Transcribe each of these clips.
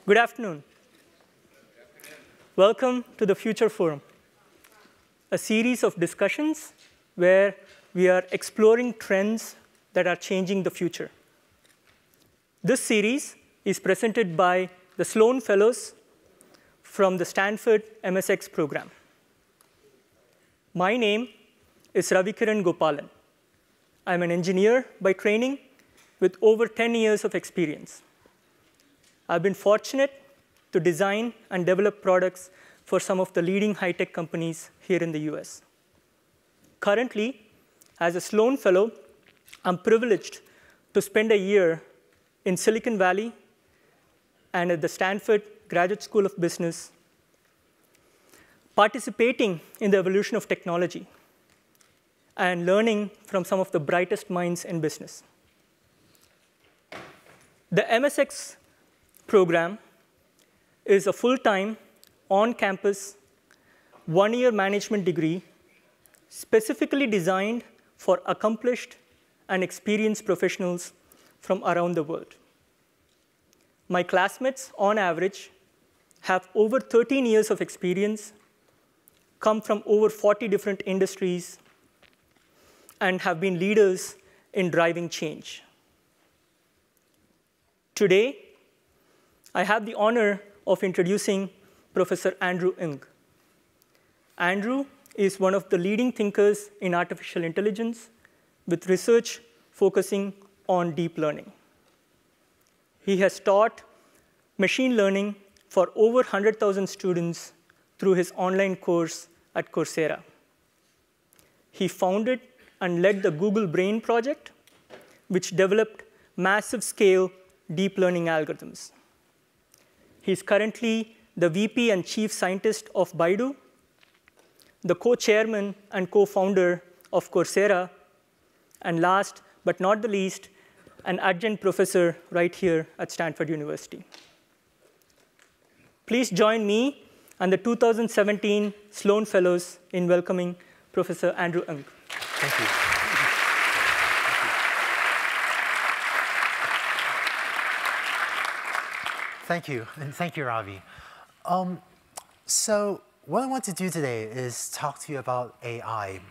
Good afternoon. Welcome to the Future Forum, a series of discussions where we are exploring trends that are changing the future. This series is presented by the Sloan Fellows from the Stanford MSX program. My name is Ravikiran Gopalan. I'm an engineer by training with over 10 years of experience. I've been fortunate to design and develop products for some of the leading high-tech companies here in the US. Currently, as a Sloan Fellow, I'm privileged to spend a year in Silicon Valley and at the Stanford Graduate School of Business, participating in the evolution of technology and learning from some of the brightest minds in business. The MSX program is a full-time, on-campus, one-year management degree specifically designed for accomplished and experienced professionals from around the world. My classmates, on average, have over 13 years of experience, come from over 40 different industries, and have been leaders in driving change. Today, I have the honor of introducing Professor Andrew Ng. Andrew is one of the leading thinkers in artificial intelligence with research focusing on deep learning. He has taught machine learning for over 100,000 students through his online course at Coursera. He founded and led the Google Brain project, which developed massive-scale deep learning algorithms. He's currently the VP and Chief Scientist of Baidu, the co-chairman and co-founder of Coursera, and last but not the least, an adjunct professor right here at Stanford University. Please join me and the 2017 Sloan Fellows in welcoming Professor Andrew Ng. Thank you. Thank you, and thank you, Ravi. So what I want to do today is talk to you about AI.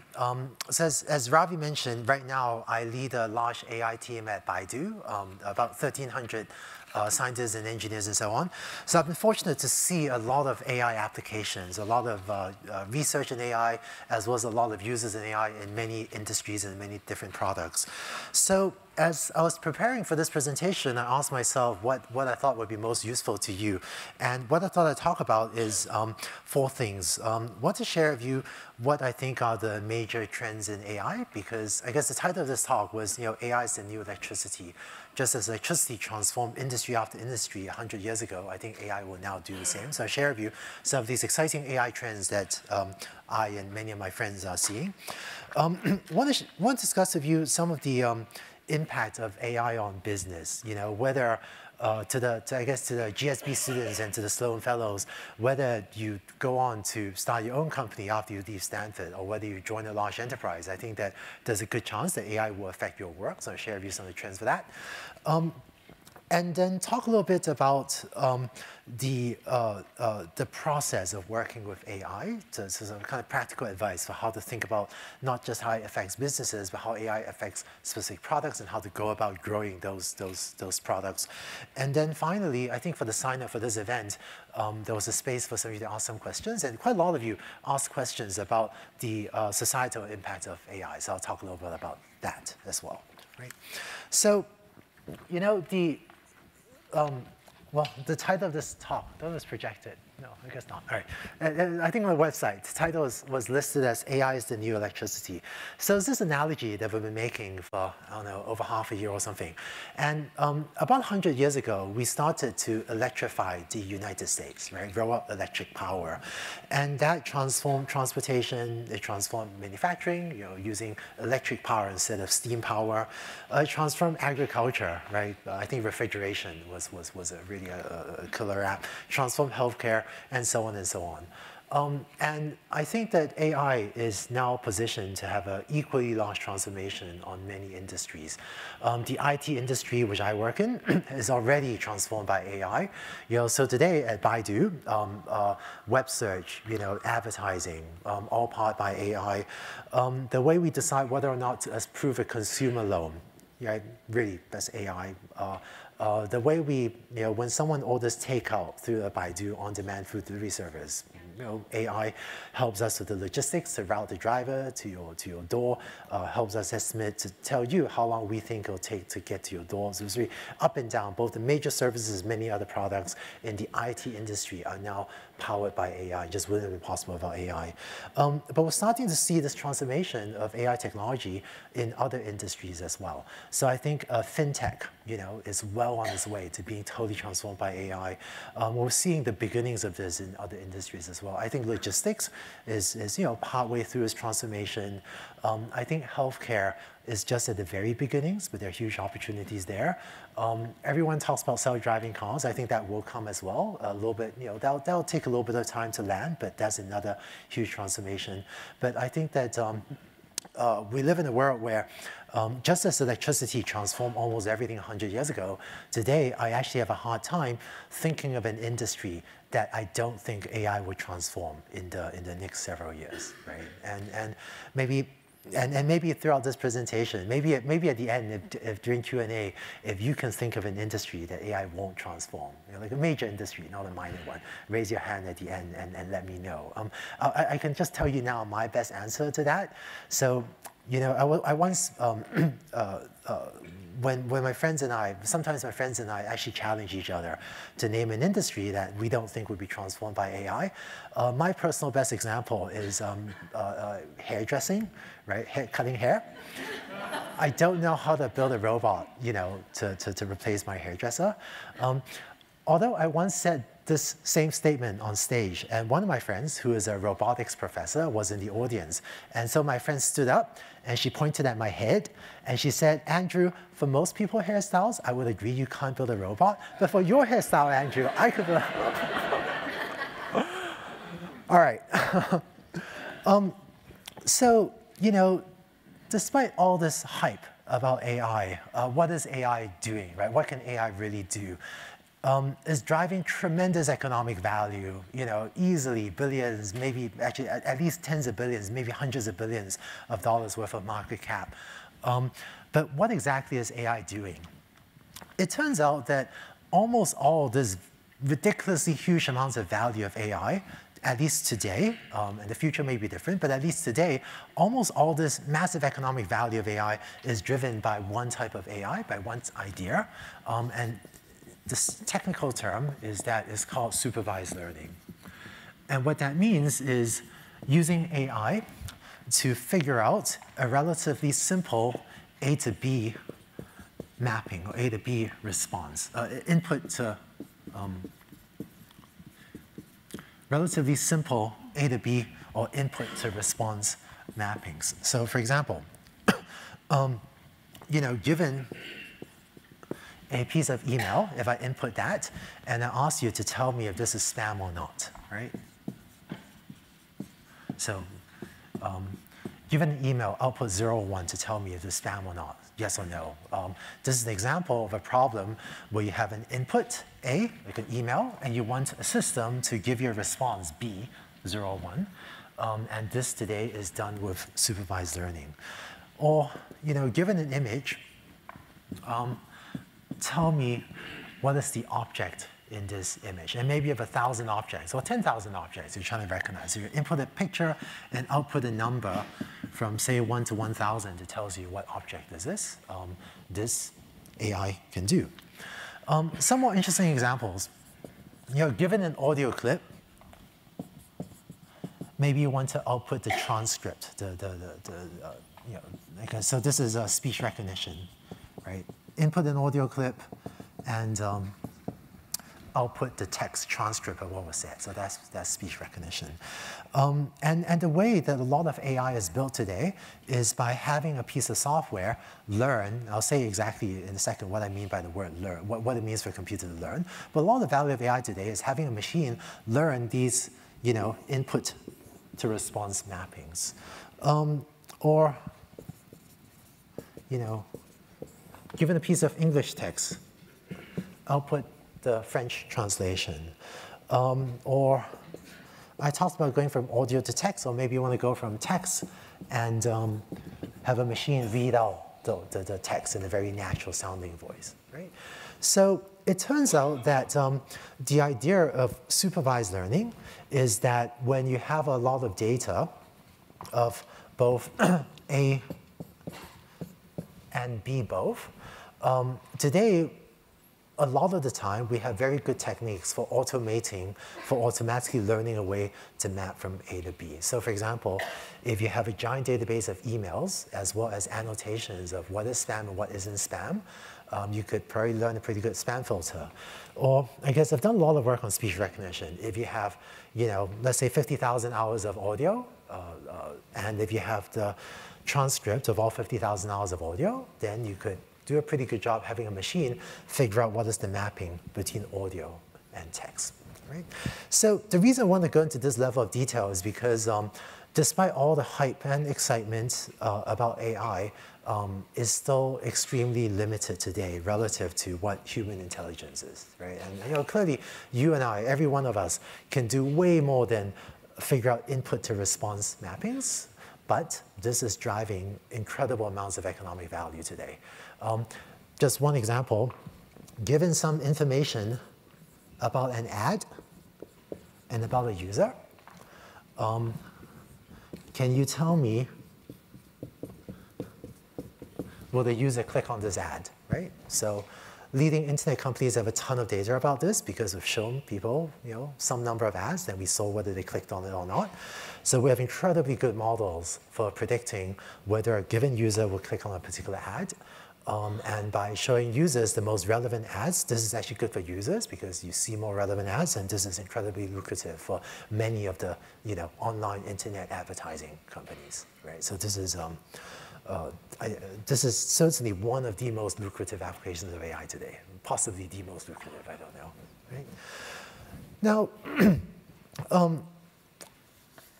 So as Ravi mentioned, right now I lead a large AI team at Baidu, about 1,300 scientists and engineers and so on. So I've been fortunate to see a lot of AI applications, a lot of research in AI, as well as a lot of users in AI in many industries and many different products. So as I was preparing for this presentation, I asked myself what I thought would be most useful to you. And what I thought I'd talk about is 4 things. I want to share with you what I think are the major trends in AI, because I guess the title of this talk was, AI is the new electricity. Just as electricity transformed industry after industry 100 years ago, I think AI will now do the same. So I'll share with you some of these exciting AI trends that I and many of my friends are seeing. I want to discuss with you some of the impact of AI on business, whether to the GSB students and to the Sloan Fellows, whether you go on to start your own company after you leave Stanford, or whether you join a large enterprise, I think that there's a good chance that AI will affect your work. So I'll share with you some of the trends for that. And then talk a little bit about the process of working with AI, so some kind of practical advice for how to think about not just how it affects businesses, but how AI affects specific products and how to go about growing those products. And then finally, I think for the sign-up for this event, there was a space for some of you to ask some questions, and quite a lot of you asked questions about the societal impact of AI. So I'll talk a little bit about that as well. Right? So, well, the title of this talk, that was projected. No, I guess not. All right. I think on the website, the title was listed as AI is the new electricity. So it's this analogy that we've been making for, I don't know, over half a year or something. And about 100 years ago, we started to electrify the United States, right? Roll out electric power. And that transformed transportation, it transformed manufacturing, using electric power instead of steam power. It transformed agriculture, right? I think refrigeration was really a killer app. Transformed healthcare, and so on and so on. And I think that AI is now positioned to have an equally large transformation on many industries. The IT industry, which I work in, is already transformed by AI. So today at Baidu, web search, advertising, all powered by AI. The way we decide whether or not to approve a consumer loan, really, that's AI. The way when someone orders takeout through a Baidu on-demand food delivery service, AI helps us with the logistics to route the driver to your door, helps us estimate to tell you how long we think it'll take to get to your door. So it's really up and down. Both the major services, many other products in the IT industry are now powered by AI. It just wouldn't have been possible without AI. But we're starting to see this transformation of AI technology in other industries as well. So I think fintech, is well on its way to being totally transformed by AI. We're seeing the beginnings of this in other industries as well. I think logistics is partway through its transformation. I think healthcare is just at the very beginnings, but there are huge opportunities there. Everyone talks about self-driving cars. I think that will come as well. A little bit, that'll take a little bit of time to land, but that's another huge transformation. But I think that we live in a world where just as electricity transformed almost everything 100 years ago, today I actually have a hard time thinking of an industry that I don't think AI would transform in the next several years, right? And maybe throughout this presentation, maybe at the end, if during Q&A, if you can think of an industry that AI won't transform, like a major industry, not a minor one, raise your hand at the end and let me know. I can just tell you now my best answer to that. So, I once, when my friends and I, sometimes my friends and I actually challenge each other to name an industry that we don't think would be transformed by AI. My personal best example is hairdressing, right? Cutting hair. I don't know how to build a robot, to replace my hairdresser. Although I once said this same statement on stage, and one of my friends, who is a robotics professor, was in the audience. And so my friend stood up, and she pointed at my head, and she said, Andrew, for most people hairstyles, I would agree you can't build a robot, but for your hairstyle, Andrew, I could build a All right. So, despite all this hype about AI, what is AI doing, right? What can AI really do? Is driving tremendous economic value, easily billions, maybe actually at least tens of billions, maybe hundreds of billions of dollars worth of market cap. But what exactly is AI doing? It turns out that almost all this ridiculously huge amounts of value of AI, at least today, and the future may be different, but at least today, almost all this massive economic value of AI is driven by one type of AI, by one idea. And this technical term is called supervised learning. And what that means is using AI to figure out a relatively simple A to B mapping or A to B response, input to relatively simple A to B or input to response mappings. So for example, given a piece of email, if I input that, and I ask you to tell me if this is spam or not, right? So given an email, output 0 or 1 to tell me if it's spam or not, yes or no. This is an example of a problem where you have an input, A, like an email, and you want a system to give you a response, B, 0 or 1. And this today is done with supervised learning. Or, given an image, tell me what is the object in this image. And maybe you have 1,000 objects or 10,000 objects you're trying to recognize. So you input a picture and output a number from, say, 1 to 1,000 that tells you what object is this. This AI can do. Some more interesting examples. Given an audio clip, maybe you want to output the transcript. So this is a speech recognition, right? Input an audio clip and output the text transcript of what was said. So that's speech recognition. And the way that a lot of AI is built today is by having a piece of software learn. I'll say exactly in a second what I mean by the word learn, what it means for a computer to learn. But a lot of the value of AI today is having a machine learn these input to response mappings. Or, given a piece of English text, output the French translation. Or I talked about going from audio to text, or maybe you want to go from text and have a machine read out the text in a very natural sounding voice, right? So it turns out that the idea of supervised learning is that when you have a lot of data of both A and B both, today, a lot of the time, we have very good techniques for automating, for automatically learning a way to map from A to B. So for example, if you have a giant database of emails, as well as annotations of what is spam and what isn't spam, you could probably learn a pretty good spam filter. Or I guess I've done a lot of work on speech recognition. If you have, let's say 50,000 hours of audio, and if you have the transcript of all 50,000 hours of audio, then you could do a pretty good job having a machine figure out what is the mapping between audio and text, right? So the reason I want to go into this level of detail is because despite all the hype and excitement about AI, is still extremely limited today relative to what human intelligence is, right? And clearly, you and I, every one of us, can do way more than figure out input to response mappings, but this is driving incredible amounts of economic value today. Just one example, given some information about an ad and about a user, can you tell me, will the user click on this ad, right? So leading internet companies have a ton of data about this because we've shown people, some number of ads, then we saw whether they clicked on it or not. So we have incredibly good models for predicting whether a given user will click on a particular ad. And by showing users the most relevant ads, this is actually good for users because you see more relevant ads, and this is incredibly lucrative for many of the online internet advertising companies, right? So this is certainly one of the most lucrative applications of AI today, possibly the most lucrative, I don't know, right? Now,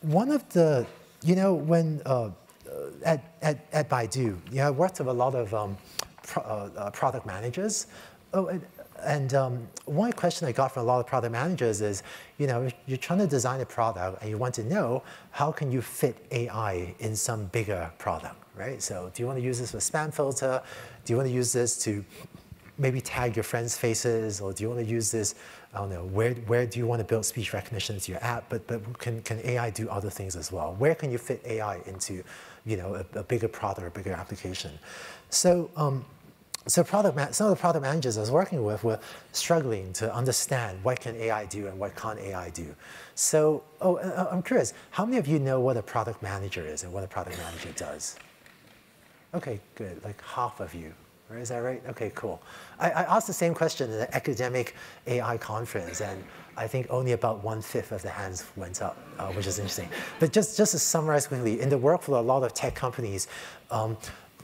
one of the, when at Baidu, I worked with a lot of product managers. And one question I got from a lot of product managers is, you're trying to design a product and you want to know how can you fit AI in some bigger product, right? So do you want to use this for spam filter? Do you want to use this to maybe tag your friends' faces? Or do you want to use this, I don't know, where do you want to build speech recognition into your app? But can AI do other things as well? Where can you fit AI into a bigger product or a bigger application? So some of the product managers I was working with were struggling to understand what can AI do and what can't AI do. So, I'm curious, how many of you know what a product manager is and what a product manager does? Okay, good, like half of you. Is that right? Okay, cool. I asked the same question at an academic AI conference, and I think only about 1/5 of the hands went up, which is interesting. But just to summarize quickly, in the workflow, a lot of tech companies,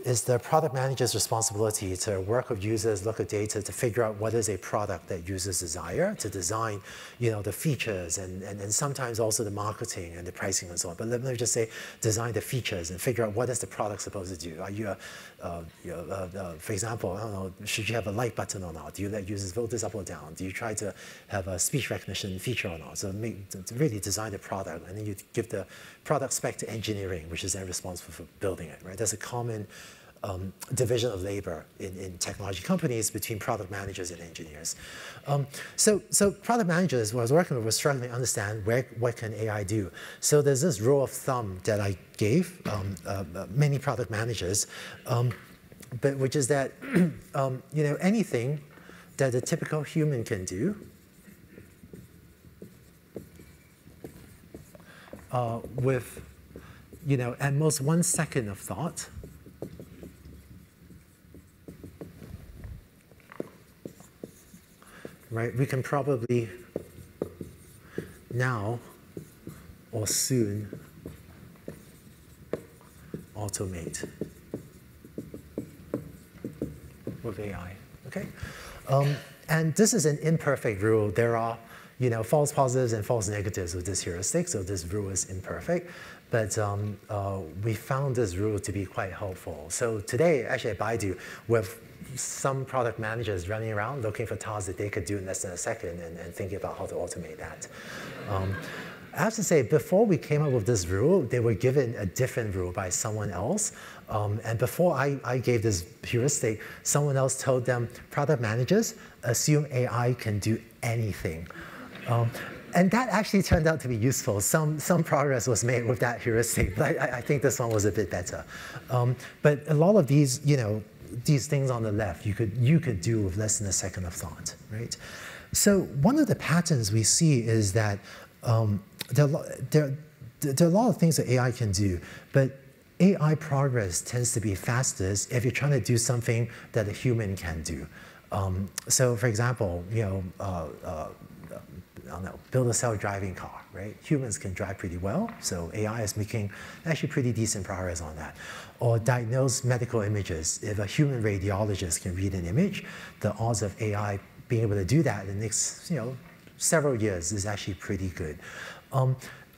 it's the product manager's responsibility to work with users, look at data, to figure out what is a product that users desire, to design the features and sometimes also the marketing and the pricing and so on. But let me just say, design the features and figure out what is the product supposed to do. Are you, for example, I don't know, should you have a like button or not? Do you let users vote this up or down? Do you try to have a speech recognition feature or not? So to really design the product, and then you give the product spec to engineering, which is then responsible for building it, right? That's a common division of labor in technology companies between product managers and engineers. So product managers, who I was working with, were struggling to understand what can AI do. So there's this rule of thumb that I gave many product managers, but which is that anything that a typical human can do with at most 1 second of thought, right? We can probably now or soon automate with AI, okay? And this is an imperfect rule. There are, false positives and false negatives with this heuristic, so this rule is imperfect. But we found this rule to be quite helpful. So today, actually at Baidu, we have some product managers running around looking for tasks that they could do in less than a second and thinking about how to automate that. I have to say, before we came up with this rule, they were given a different rule by someone else. And before I gave this heuristic, someone else told them, product managers, assume AI can do anything. And that actually turned out to be useful. Some progress was made with that heuristic, but I think this one was a bit better. But a lot of these, these things on the left, you could do with less than a second of thought, right? So one of the patterns we see is that there are a lot of things that AI can do, but AI progress tends to be fastest if you're trying to do something that a human can do. So for example, I don't know, build a self-driving car, right? Humans can drive pretty well, so AI is making actually pretty decent progress on that. Or diagnose medical images. If a human radiologist can read an image, the odds of AI being able to do that in the next, several years is actually pretty good.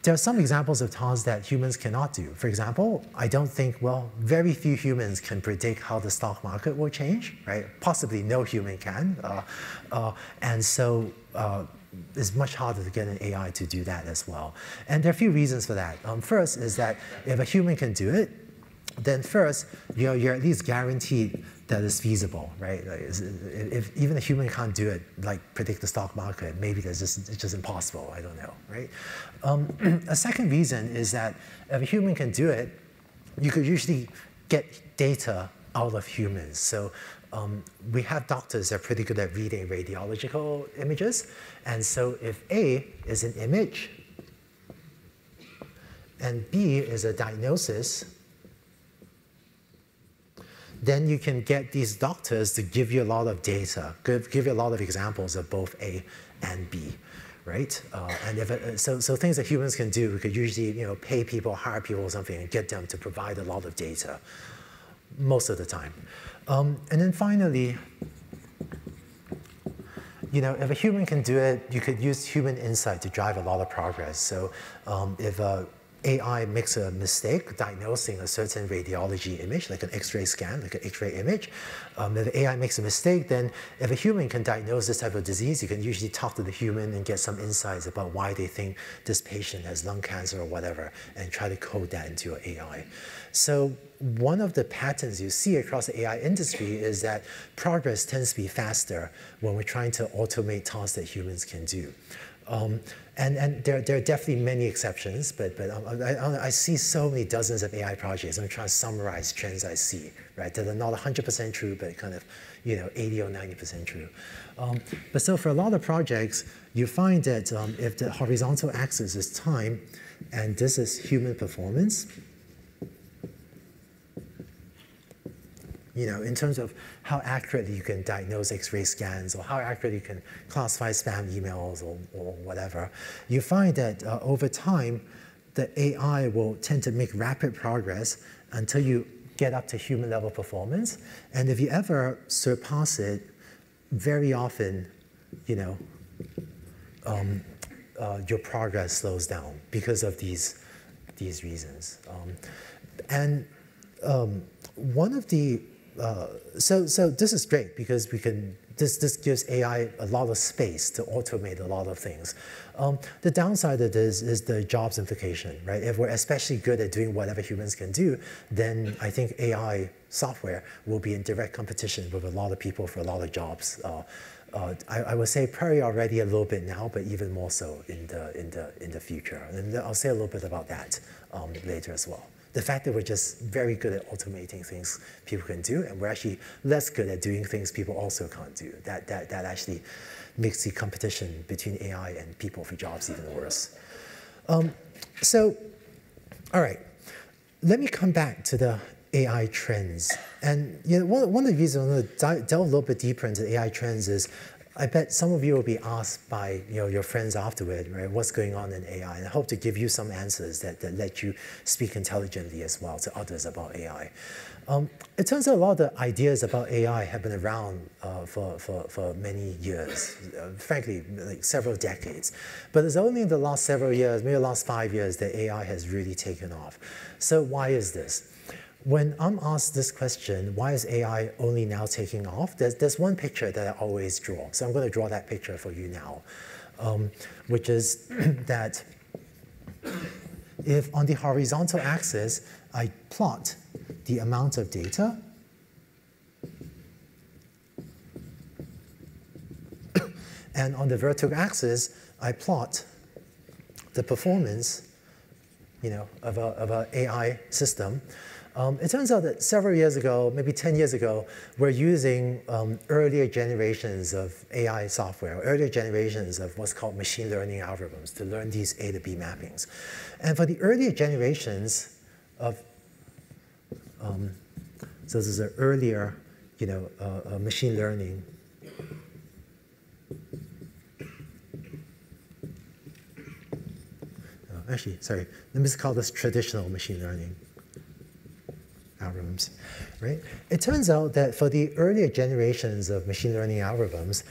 There are some examples of tasks that humans cannot do. For example, I don't think, very few humans can predict how the stock market will change, right? Possibly no human can. And so it's much harder to get an AI to do that as well. And there are a few reasons for that. First is that if a human can do it, then first, you're at least guaranteed that it's feasible, right? Like, if even a human can't do it, like predict the stock market, maybe it's just impossible, I don't know, right? A second reason is that if a human can do it, you could usually get data out of humans. So we have doctors that are pretty good at reading radiological images. And so if A is an image, and B is a diagnosis, then you can get these doctors to give you a lot of data, give you a lot of examples of both A and B, right? And if so things that humans can do, we could usually pay people, hire people or something, and get them to provide a lot of data most of the time. And then finally, if a human can do it, you could use human insight to drive a lot of progress. So if AI makes a mistake diagnosing a certain radiology image, like an X-ray scan, like an X-ray image. If AI makes a mistake, then if a human can diagnose this type of disease, you can usually talk to the human and get some insights about why they think this patient has lung cancer or whatever, and try to code that into your AI. So one of the patterns you see across the AI industry is that progress tends to be faster when we're trying to automate tasks that humans can do. And there are definitely many exceptions, but I see so many dozens of AI projects. I'm trying to summarize trends I see, right? That are not 100% true, but kind of 80 or 90% true. But so for a lot of projects, you find that if the horizontal axis is time, and this is human performance, in terms of how accurately you can diagnose X-ray scans or how accurately you can classify spam emails or whatever, you find that over time, the AI will tend to make rapid progress until you get up to human-level performance. And if you ever surpass it, very often, your progress slows down because of these reasons. One of the so this is great because this gives AI a lot of space to automate a lot of things. The downside of this is the jobs implication, right? If we're especially good at doing whatever humans can do, then I think AI software will be in direct competition with a lot of people for a lot of jobs. I would say probably already a little bit now, but even more so in the future. And I'll say a little bit about that later as well. The fact that we're just very good at automating things people can do, and we're actually less good at doing things people also can't do. That actually makes the competition between AI and people for jobs even worse. So, all right, let me come back to the AI trends. And one of the reasons I want to delve a little bit deeper into AI trends is I bet some of you will be asked by your friends afterward, right, what's going on in AI, and I hope to give you some answers that let you speak intelligently as well to others about AI. It turns out a lot of the ideas about AI have been around for many years, frankly, like several decades. But it's only in the last several years, maybe the last 5 years, that AI has really taken off. So why is this? When I'm asked this question, why is AI only now taking off? There's one picture that I always draw. So I'm going to draw that picture for you now, which is that if on the horizontal axis, I plot the amount of data, and on the vertical axis, I plot the performance of an AI system. It turns out that several years ago, maybe 10 years ago, we're using earlier generations of AI software, earlier generations of what's called machine learning algorithms to learn these A to B mappings. And for the earlier generations of, so this is an earlier, machine learning. Actually, sorry, let me just call this traditional machine learning algorithms, right? It turns out that for the earlier generations of machine learning algorithms,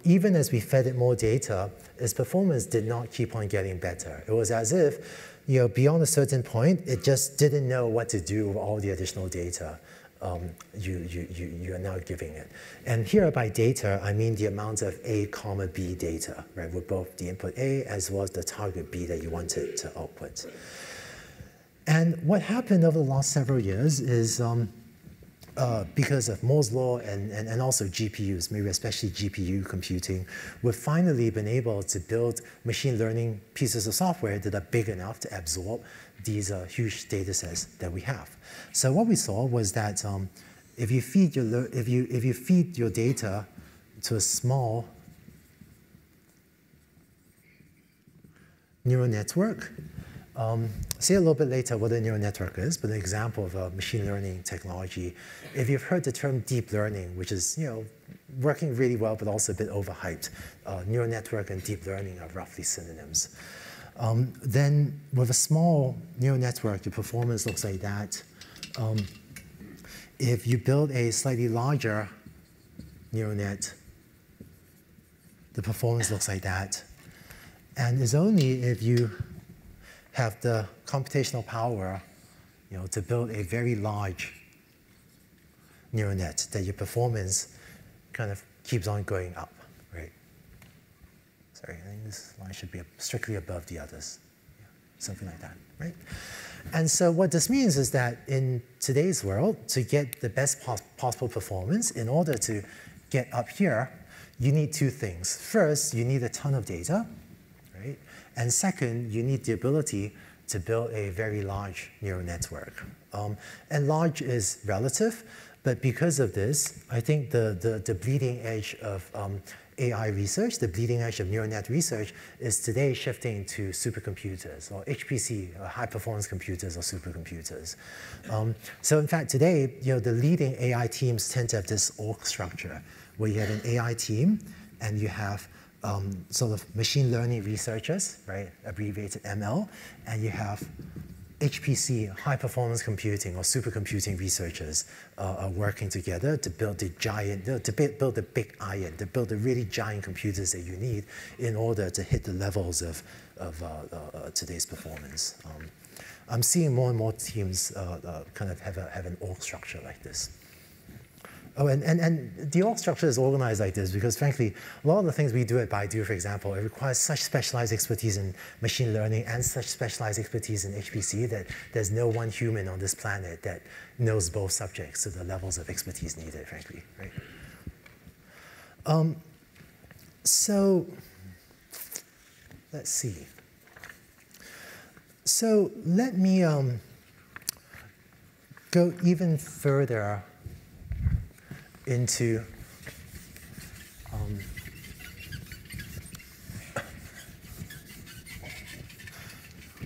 even as we fed it more data, its performance did not keep on getting better. It was as if, beyond a certain point, it just didn't know what to do with all the additional data you are now giving it. And here by data, I mean the amount of A, B data, right, with both the input A as well as the target B that you wanted to output. And what happened over the last several years is because of Moore's law and also GPUs, maybe especially GPU computing, we've finally been able to build machine learning pieces of software that are big enough to absorb these huge data sets that we have. So what we saw was that if you feed your data to a small neural network, see a little bit later what a neural network is, but an example of a machine learning technology. If you've heard the term deep learning, which is working really well but also a bit overhyped, neural network and deep learning are roughly synonyms. Then with a small neural network, the performance looks like that. If you build a slightly larger neural net, the performance looks like that. And it's only if you have the computational power to build a very large neural net that your performance kind of keeps on going up, right? Sorry, I think this line should be strictly above the others. Yeah, something like that, right? And so what this means is that in today's world, to get the best possible performance, in order to get up here, you need two things. First, you need a ton of data, right? And second, you need the ability to build a very large neural network. And large is relative, but because of this, I think the bleeding edge of AI research, the bleeding edge of neural net research, is today shifting to supercomputers, or HPC, or high-performance computers, or supercomputers. So in fact, today, the leading AI teams tend to have this org structure, where you have an AI team, and you have sort of machine learning researchers, right, abbreviated ML, and you have HPC, high-performance computing, or supercomputing researchers are working together to build the giant, to build the big iron, to build the really giant computers that you need in order to hit the levels of today's performance. I'm seeing more and more teams kind of have an org structure like this. Oh, and the org structure is organized like this because, frankly, a lot of the things we do at Baidu, for example, it requires such specialized expertise in machine learning and such specialized expertise in HPC that there's no one human on this planet that knows both subjects to the levels of expertise needed, frankly, right? So let's see. So let me go even further into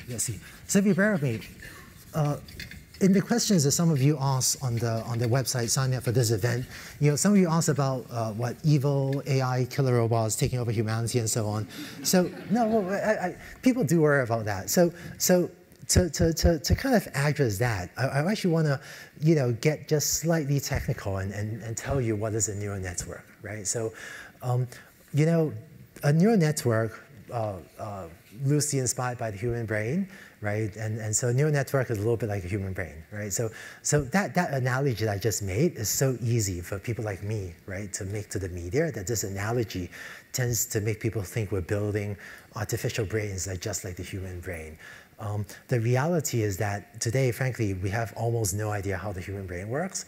let's see. So if you bear with me, in the questions that some of you asked on the website signing up for this event, some of you asked about what evil AI killer robots taking over humanity and so on. So no, people do worry about that. So to kind of address that, I actually want to get just slightly technical and tell you what is a neural network, right? So a neural network loosely inspired by the human brain, right? And so a neural network is a little bit like a human brain, right? So that analogy that I just made is so easy for people like me, right, to make to the media, that this analogy tends to make people think we're building artificial brains that just like the human brain. The reality is that today, frankly, we have almost no idea how the human brain works.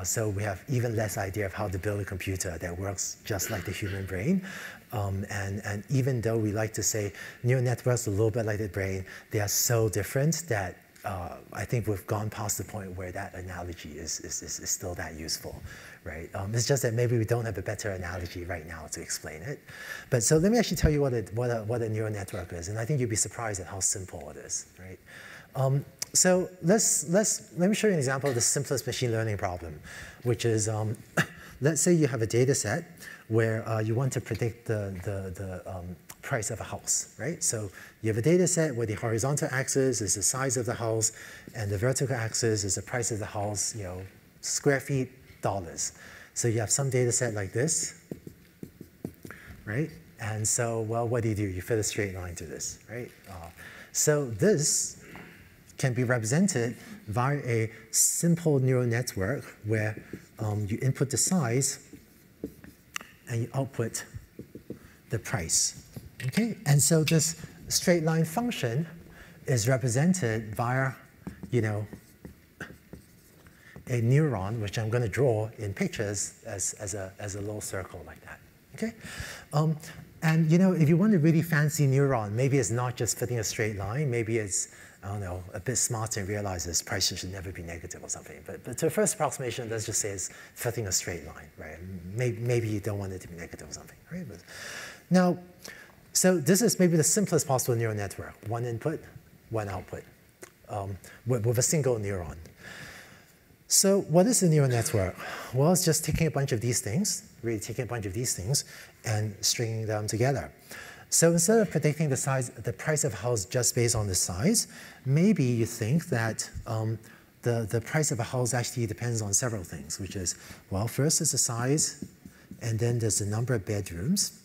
So we have even less idea of how to build a computer that works just like the human brain. And even though we like to say neural networks are a little bit like the brain, they are so different that I think we've gone past the point where that analogy is still that useful, right? It's just that maybe we don't have a better analogy right now to explain it. But so let me actually tell you what a neural network is, and I think you'd be surprised at how simple it is, right? So let me show you an example of the simplest machine learning problem, which is let's say you have a data set where you want to predict the price of a house, right? So you have a data set where the horizontal axis is the size of the house, and the vertical axis is the price of the house, square feet, dollars. So you have some data set like this, right? And so, well, what do? You fit a straight line to this, right? So this can be represented via a simple neural network where you input the size and you output the price, okay? And so this straight line function is represented via, a neuron, which I'm going to draw in pictures as a little circle like that, okay? And if you want a really fancy neuron, maybe it's not just fitting a straight line, maybe it's, I don't know, a bit smarter and realizes prices should never be negative or something. But to a first approximation, let's just say it's fitting a straight line, right? Maybe you don't want it to be negative or something, right? But now, so this is maybe the simplest possible neural network. One input, one output, with a single neuron. So what is a neural network? Well, it's just taking a bunch of these things, really taking a bunch of these things and stringing them together. So instead of predicting the price of a house just based on the size, maybe you think that the price of a house actually depends on several things, which is, well, first is the size, and then there's the number of bedrooms.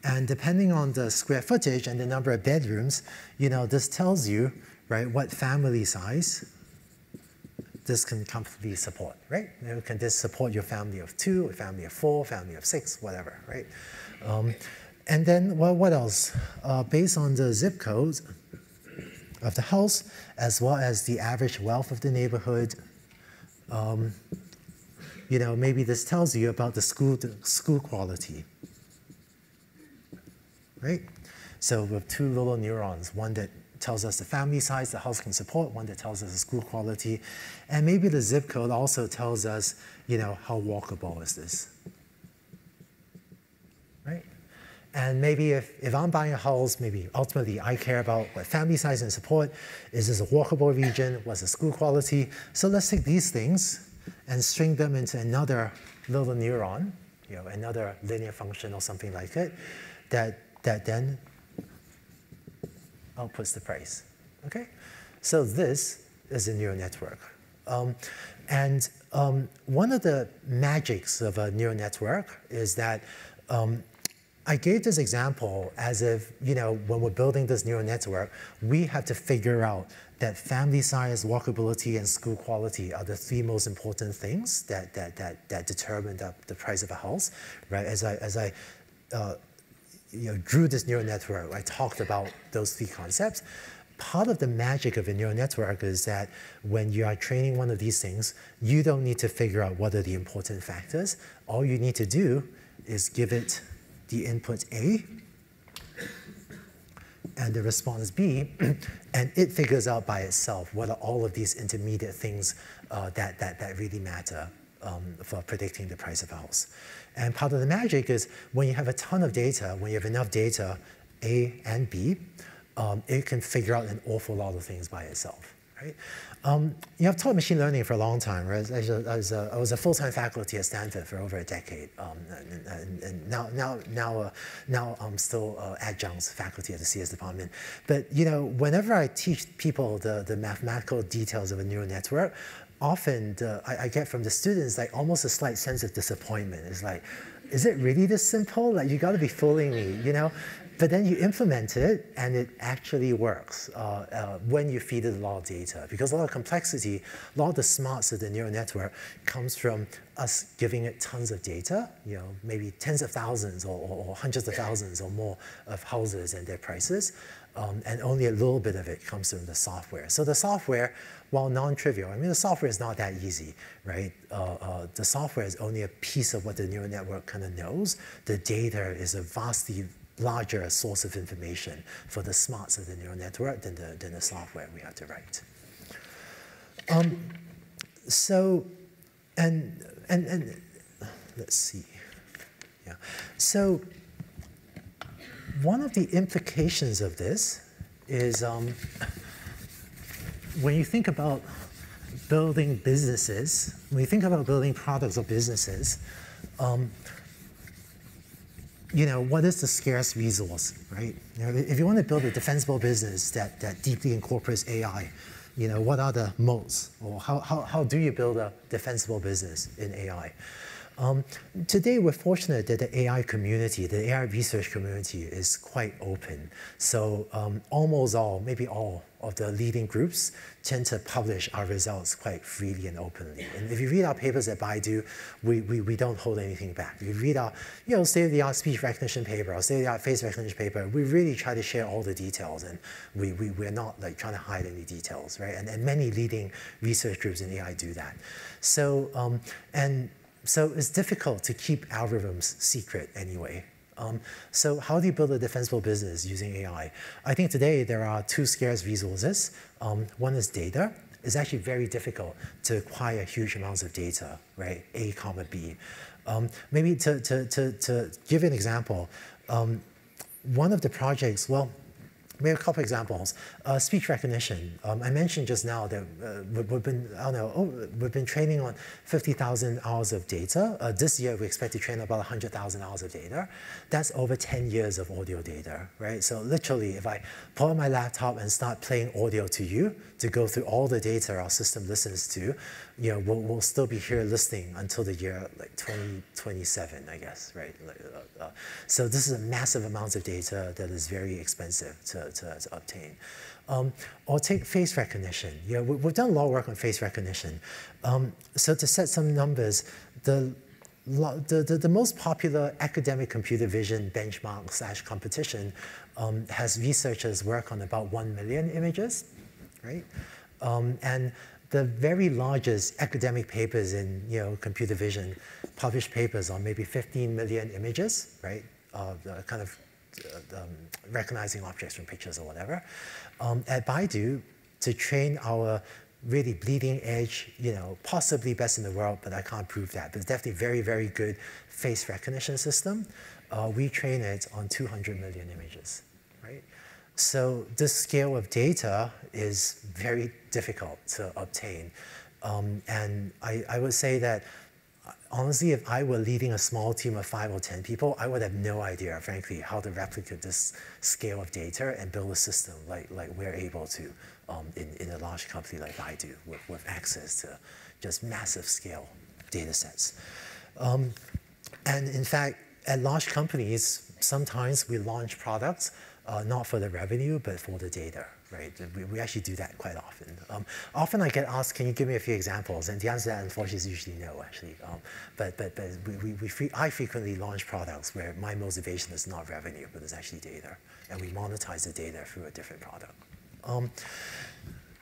And depending on the square footage and the number of bedrooms, this tells you, right, what family size this can comfortably support, right? Can this support your family of 2, a family of 4, family of 6, whatever, right? And then, well, what else? Based on the zip code of the house, as well as the average wealth of the neighborhood, maybe this tells you about the school quality, right? So with 2 little neurons, one that tells us the family size the house can support, one that tells us the school quality, and maybe the zip code also tells us, how walkable is this, right? And maybe if I'm buying a house, maybe ultimately I care about what family size and support. Is this a walkable region? What's the school quality? So let's take these things and string them into another little neuron, another linear function or something like it, that then outputs the price, okay? So this is a neural network. And one of the magics of a neural network is that I gave this example as if, when we're building this neural network, we have to figure out that family size, walkability, and school quality are the 3 most important things that determine the price of a house, right? As I drew this neural network, I talked about those 3 concepts. Part of the magic of a neural network is that when you are training one of these things, you don't need to figure out what are the important factors. All you need to do is give it the input A and the response B, and it figures out by itself what are all of these intermediate things that really matter for predicting the price of a house. And part of the magic is when you have a ton of data, when you have enough data, A and B, it can figure out an awful lot of things by itself, right? I've taught machine learning for a long time, right? I was a full-time faculty at Stanford for over a decade, and now I'm still adjunct faculty at the CS department. But whenever I teach people the mathematical details of a neural network, often I get from the students like almost a slight sense of disappointment. It's like, is it really this simple? Like, you got to be fooling me, But then you implement it, and it actually works when you feed it a lot of data. Because a lot of complexity, a lot of the smarts of the neural network comes from us giving it tons of data, maybe tens of thousands or hundreds of thousands or more of houses and their prices. And only a little bit of it comes from the software. So the software, while non-trivial, I mean, the software is not that easy, right? The software is only a piece of what the neural network kind of knows. The data is a vastly larger source of information for the smarts of the neural network than the software we have to write. And let's see. Yeah. So one of the implications of this is when you think about building businesses, when you think about building products or businesses, what is the scarce resource, right? If you want to build a defensible business that deeply incorporates AI, what are the moats? Or how do you build a defensible business in AI? Today, we're fortunate that the AI community, the AI research community, is quite open. So almost all, maybe all, of the leading groups tend to publish our results quite freely and openly. And if you read our papers at Baidu, we don't hold anything back. If you read our state-of-the-art speech recognition paper, or state-of-the-art face recognition paper, we really try to share all the details, and we're not like trying to hide any details, right? And many leading research groups in AI do that. So so it's difficult to keep algorithms secret anyway. So how do you build a defensible business using AI? I think today there are two scarce resources. One is data. It's actually very difficult to acquire huge amounts of data, right? A comma B. Maybe to give an example, one of the projects, well, maybe a couple examples. Speech recognition. I mentioned just now that we've been training on 50,000 hours of data. This year, we expect to train about 100,000 hours of data. That's over 10 years of audio data, right? So literally, if I pull out my laptop and start playing audio to you to go through all the data our system listens to, we'll still be here listening until the year like 2027, I guess, right? So this is a massive amount of data that is very expensive to obtain. Or take face recognition. We've done a lot of work on face recognition. So to set some numbers, the most popular academic computer vision benchmark / competition has researchers work on about 1 million images, right? And the very largest academic papers in computer vision published papers on maybe 15 million images, right? Kind of recognizing objects from pictures or whatever. At Baidu, to train our really bleeding edge, possibly best in the world, but I can't prove that, but it's definitely very, very good face recognition system. We train it on 200 million images, right? So this scale of data is very difficult to obtain. And I would say that, honestly, if I were leading a small team of 5 or 10 people, I would have no idea, frankly, how to replicate this scale of data and build a system like we're able to in a large company like Baidu with access to just massive scale data sets. And in fact, at large companies, sometimes we launch products not for the revenue, but for the data, right? We actually do that quite often. Often I get asked, can you give me a few examples? And the answer to that, unfortunately, is usually no, actually. But I frequently launch products where my motivation is not revenue, but it's actually data. And we monetize the data through a different product.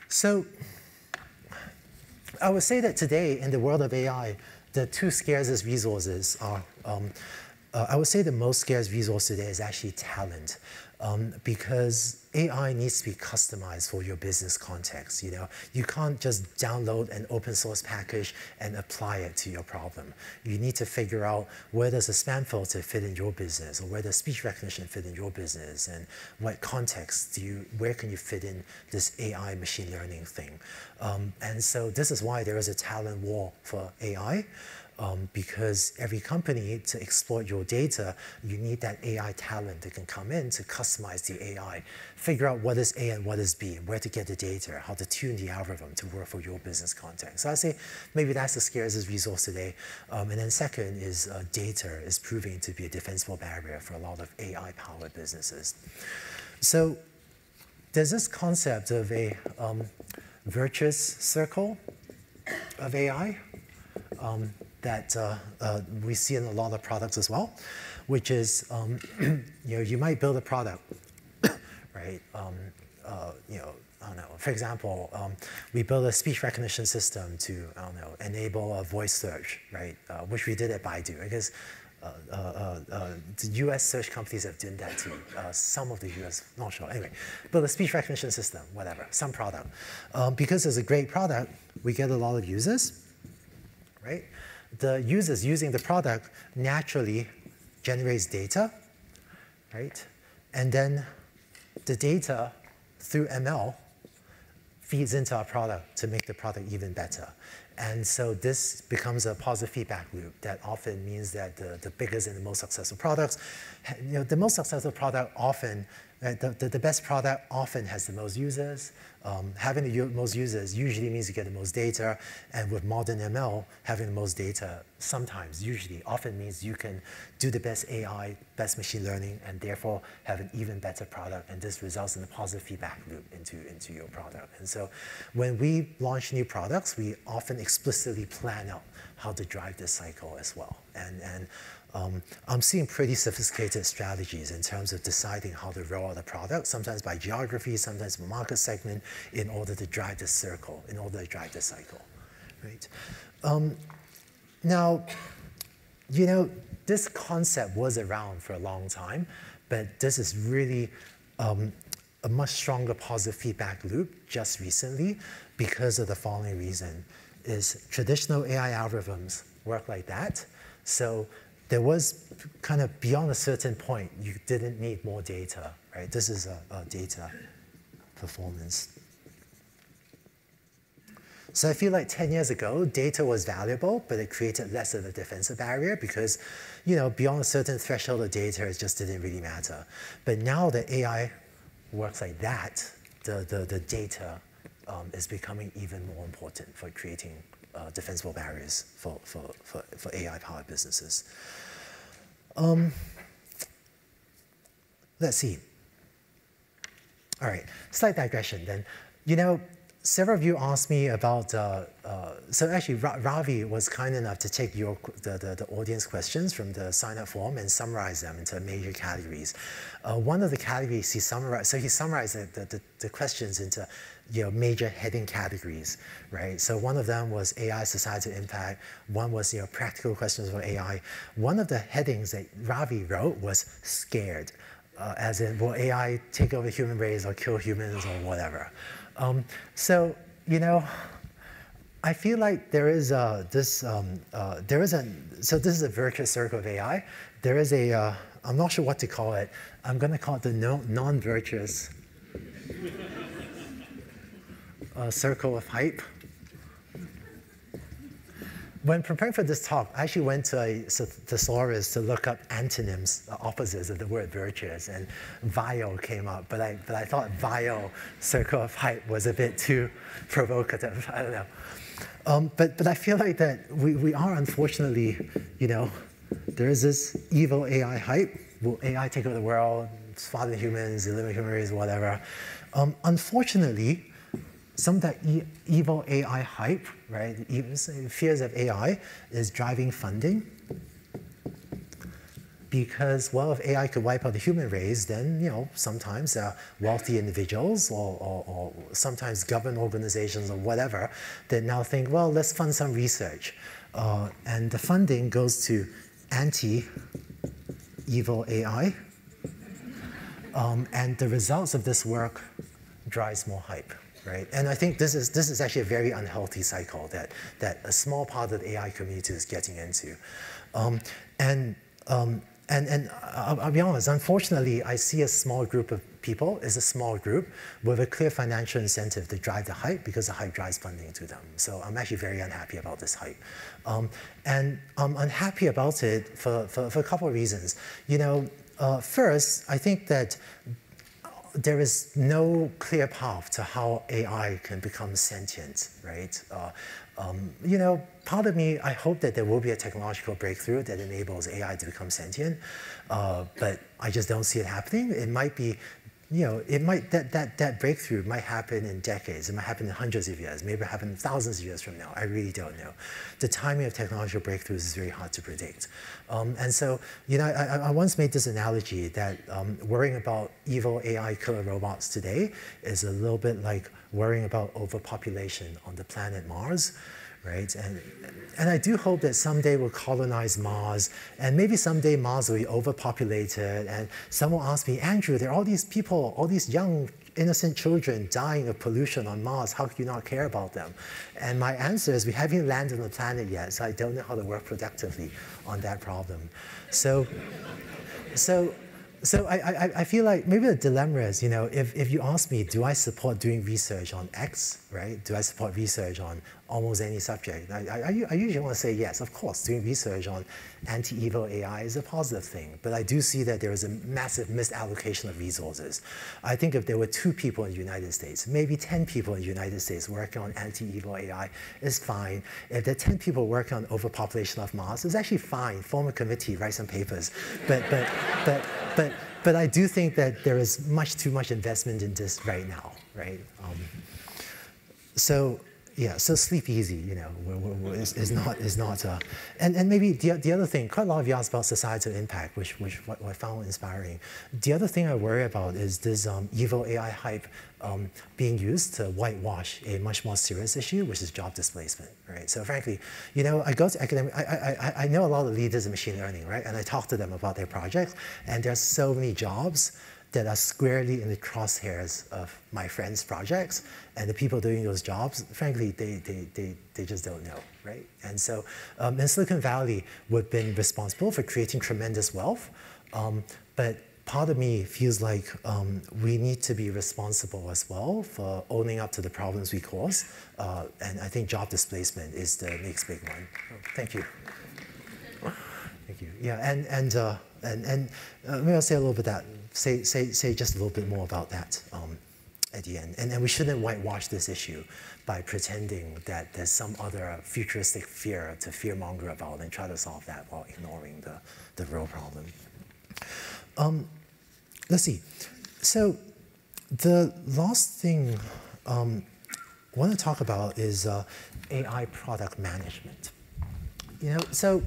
So I would say that today, in the world of AI, the two scarcest resources are I would say the most scarce resource today is actually talent, because AI needs to be customized for your business context. You can't just download an open source package and apply it to your problem. You need to figure out where does a spam filter fit in your business, or where does speech recognition fit in your business, and what context where can you fit in this AI machine learning thing. And so this is why there is a talent war for AI. Because every company, to exploit your data, you need that AI talent that can come in to customize the AI, figure out what is A and what is B, where to get the data, how to tune the algorithm to work for your business context. So I say maybe that's the scarcest resource today. And then second is data is proving to be a defensible barrier for a lot of AI-powered businesses. So there's this concept of a virtuous circle of AI. That we see in a lot of products as well, which is you might build a product, right? I don't know. For example, we built a speech recognition system to enable a voice search, right? Which we did at Baidu, because the US search companies have done that too. Some of the US, not sure. Anyway, build a speech recognition system, whatever, some product. Because it's a great product, we get a lot of users, right? The users using the product naturally generates data, right? And then the data, through ML, feeds into our product to make the product even better. And so this becomes a positive feedback loop that often means that the biggest and the most successful products, the most successful product often, the best product often has the most users. Having the most users usually means you get the most data, and with modern ML, having the most data sometimes, usually, often means you can do the best AI, best machine learning, and therefore have an even better product, and this results in a positive feedback loop into your product. And so when we launch new products, we often explicitly plan out how to drive this cycle as well. And I'm seeing pretty sophisticated strategies in terms of deciding how to roll out a product, sometimes by geography, sometimes by market segment, in order to drive this circle, in order to drive this cycle, right? Now, this concept was around for a long time, but this is really a much stronger positive feedback loop just recently because of the following reason, is traditional AI algorithms work like that. So there was kind of beyond a certain point, you didn't need more data, right? This is a data performance. So I feel like 10 years ago, data was valuable, but it created less of a defensive barrier because, beyond a certain threshold of data, it just didn't really matter. But now that AI works like that, the data is becoming even more important for creating defensible barriers for AI-powered businesses. Let's see. All right, slight digression then. Several of you asked me about, so actually Ravi was kind enough to take the audience questions from the sign-up form and summarize them into major categories. One of the categories he summarized, so he summarized the questions into major heading categories, right? So one of them was AI societal impact. One was practical questions for AI. One of the headings that Ravi wrote was scared, as in will AI take over the human race or kill humans or whatever. So I feel like there is so this is a virtuous circle of AI. There is I'm not sure what to call it. I'm going to call it the non-virtuous circle of hype. When preparing for this talk, I actually went to a thesaurus to look up antonyms, opposites of the word virtuous, and vile came up. But I thought vile circle of hype was a bit too provocative. I don't know. But I feel like that we are unfortunately, there is this evil AI hype. Will AI take over the world, smarter than humans, eliminate human race, whatever? Unfortunately, some of that evil AI hype, right, fears of AI, is driving funding. Because, well, if AI could wipe out the human race, then, sometimes wealthy individuals or sometimes government organizations or whatever, that now think, well, let's fund some research. And the funding goes to anti-AI evil AI. And the results of this work drives more hype, right? And I think this is actually a very unhealthy cycle that a small part of the AI community is getting into. And I'll be honest, unfortunately, I see a small group of people is a small group with a clear financial incentive to drive the hype because the hype drives funding to them. So I'm actually very unhappy about this hype. And I'm unhappy about it for a couple of reasons. You know, first, I think that there is no clear path to how AI can become sentient, right? You know, part of me, I hope that there will be a technological breakthrough that enables AI to become sentient, but I just don't see it happening. It might be, you know, it might, that breakthrough might happen in decades. It might happen in hundreds of years. Maybe it will happen thousands of years from now. I really don't know. The timing of technological breakthroughs is very hard to predict. And so, you know, I once made this analogy that worrying about evil AI killer robots today is a little bit like worrying about overpopulation on the planet Mars. Right? And I do hope that someday we'll colonize Mars, and maybe someday Mars will be overpopulated, and someone will ask me, Andrew, there are all these people, all these young, innocent children dying of pollution on Mars. How can you not care about them? And my answer is we haven't landed on the planet yet, so I don't know how to work productively on that problem. So I feel like maybe the dilemma is, you know, if you ask me, do I support doing research on X, right? Do I support research on almost any subject? I usually want to say yes, of course. Doing research on anti-evil AI is a positive thing, but I do see that there is a massive misallocation of resources. I think if there were 2 people in the United States, maybe 10 people in the United States working on anti-evil AI, is fine. If there are 10 people working on overpopulation of Mars, it's actually fine. Form a committee, write some papers. But I do think that there is much too much investment in this right now, right? So yeah, so sleep easy, you know, is not. And maybe the other thing, quite a lot of you asked about societal impact, which I found inspiring. The other thing I worry about is this evil AI hype being used to whitewash a much more serious issue, which is job displacement, right? So frankly, you know, I go to academic, I know a lot of leaders in machine learning, right? And I talk to them about their projects, and there's so many jobs that are squarely in the crosshairs of my friends' projects, and the people doing those jobs, frankly, they just don't know, right? And so in Silicon Valley, we've been responsible for creating tremendous wealth, but part of me feels like we need to be responsible as well for owning up to the problems we cause, and I think job displacement is the next big one. Thank you. Thank you. Yeah, and maybe I'll say a little bit that. Say just a little bit more about that at the end. And we shouldn't whitewash this issue by pretending that there's some other futuristic fear to fearmonger about and try to solve that while ignoring the real problem. Let's see. So the last thing I want to talk about is AI product management. You know, so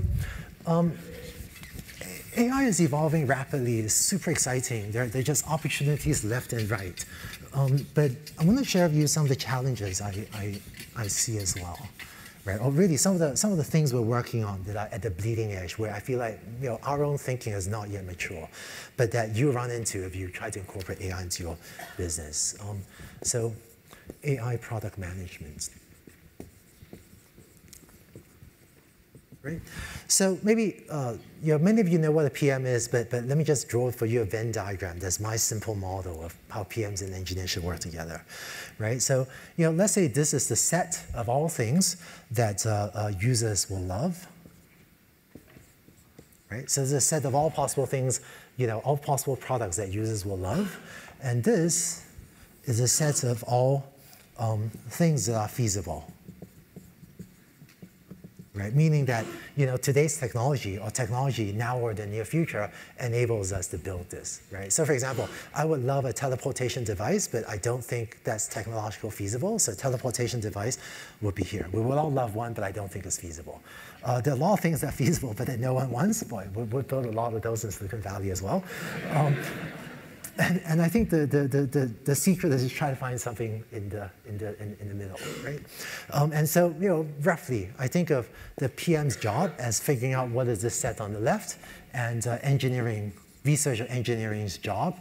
AI is evolving rapidly. It's super exciting. There are just opportunities left and right. But I want to share with you some of the challenges I see as well, right? Or really some of the things we're working on that are at the bleeding edge, where I feel like, you know, our own thinking is not yet mature, but that you run into if you try to incorporate AI into your business. So AI product management. Right? So maybe you know, many of you know what a PM is, but let me just draw for you a Venn diagram. That's my simple model of how PMs and engineers should work together, right? So you know, let's say this is the set of all things that users will love, right? So this is a set of all possible things, you know, all possible products that users will love, and this is a set of all things that are feasible. Right? Meaning that, you know, today's technology or technology now or the near future enables us to build this, right? So for example, I would love a teleportation device, but I don't think that's technological feasible. So a teleportation device would be here. We would all love one, but I don't think it's feasible. There are a lot of things that are feasible, but that no one wants. Boy, we'll build a lot of those in Silicon Valley as well. And I think the secret is to try to find something in the middle, right? And so, roughly, I think of the PM's job as figuring out what is this set on the left, and research or engineering's job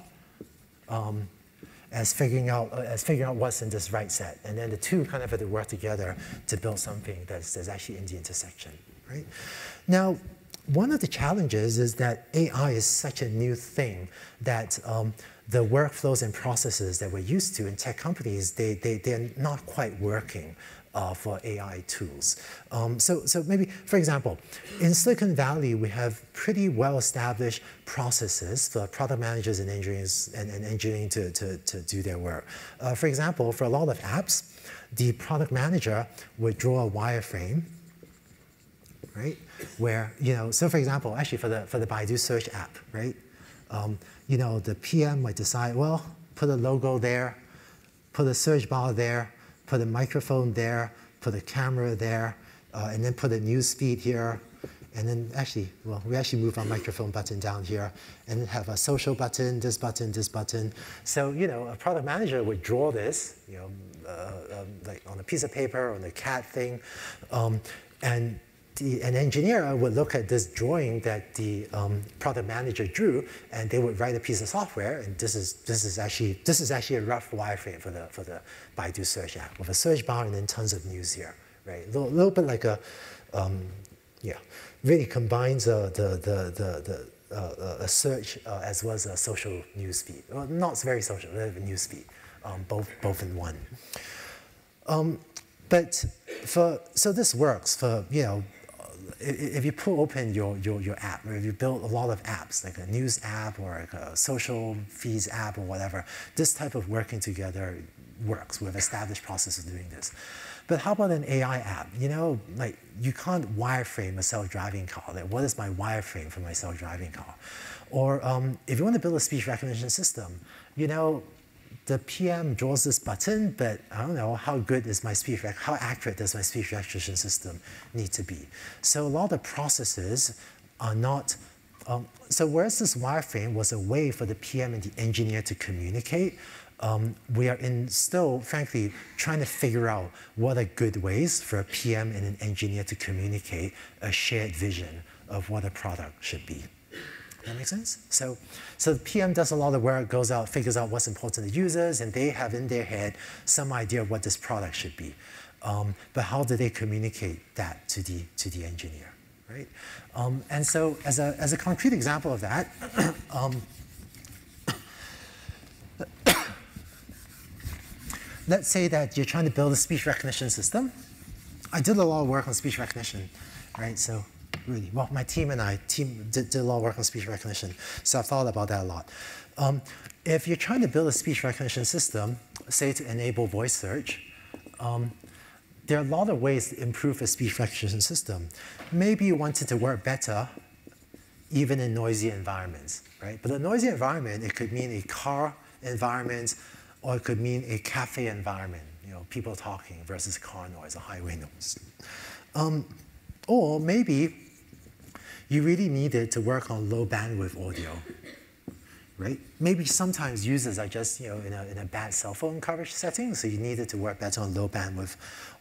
as figuring out what's in this right set, and then the two kind of have to work together to build something that's actually in the intersection, right? Now, one of the challenges is that AI is such a new thing that the workflows and processes that we're used to in tech companies, they're not quite working for AI tools. So maybe, for example, in Silicon Valley, we have pretty well-established processes for product managers and engineers and engineering to do their work. For example, for a lot of apps, the product manager would draw a wireframe, right? Where, so for example, actually for the Baidu search app, right? The PM might decide, well, put a logo there, put a search bar there, put a microphone there, put a camera there, and then put a news feed here. And then we actually move our microphone button down here, and then have a social button, this button, this button. So, a product manager would draw this, like on a piece of paper, on a CAD thing, and an engineer would look at this drawing that the product manager drew, and they would write a piece of software. And this is actually a rough wireframe for the Baidu search app with a search bar and then tons of news here, right? A little bit like a really combines a search as well as a social news feed. Well, not very social, but a news feed, both in one. So this works for, if you pull open your app, or if you build a lot of apps, like a news app or like a social feeds app or whatever, this type of working together works. We have established processes doing this. But how about an AI app? Like you can't wireframe a self-driving car. Like, what is my wireframe for my self-driving car? Or if you want to build a speech recognition system, the PM draws this button, but I don't know how accurate does my speech recognition system need to be? So a lot of processes are not, so whereas this wireframe was a way for the PM and the engineer to communicate, we are still, frankly, trying to figure out what are good ways for a PM and an engineer to communicate a shared vision of what a product should be. That makes sense? So the PM does a lot of work, goes out, figures out what's important to users, and they have in their head some idea of what this product should be. But how do they communicate that to the engineer, right? And so as a concrete example of that, let's say that you're trying to build a speech recognition system. I did a lot of work on speech recognition, right? So really, well, my team and I did a lot of work on speech recognition, so I've thought about that a lot. If you're trying to build a speech recognition system, say to enable voice search, there are a lot of ways to improve a speech recognition system. Maybe you want it to work better even in noisy environments, right? But a noisy environment, it could mean a car environment, or it could mean a cafe environment, people talking versus car noise or highway noise. Or maybe you really needed to work on low bandwidth audio, right? Maybe sometimes users are just in a bad cell phone coverage setting, so you needed to work better on low bandwidth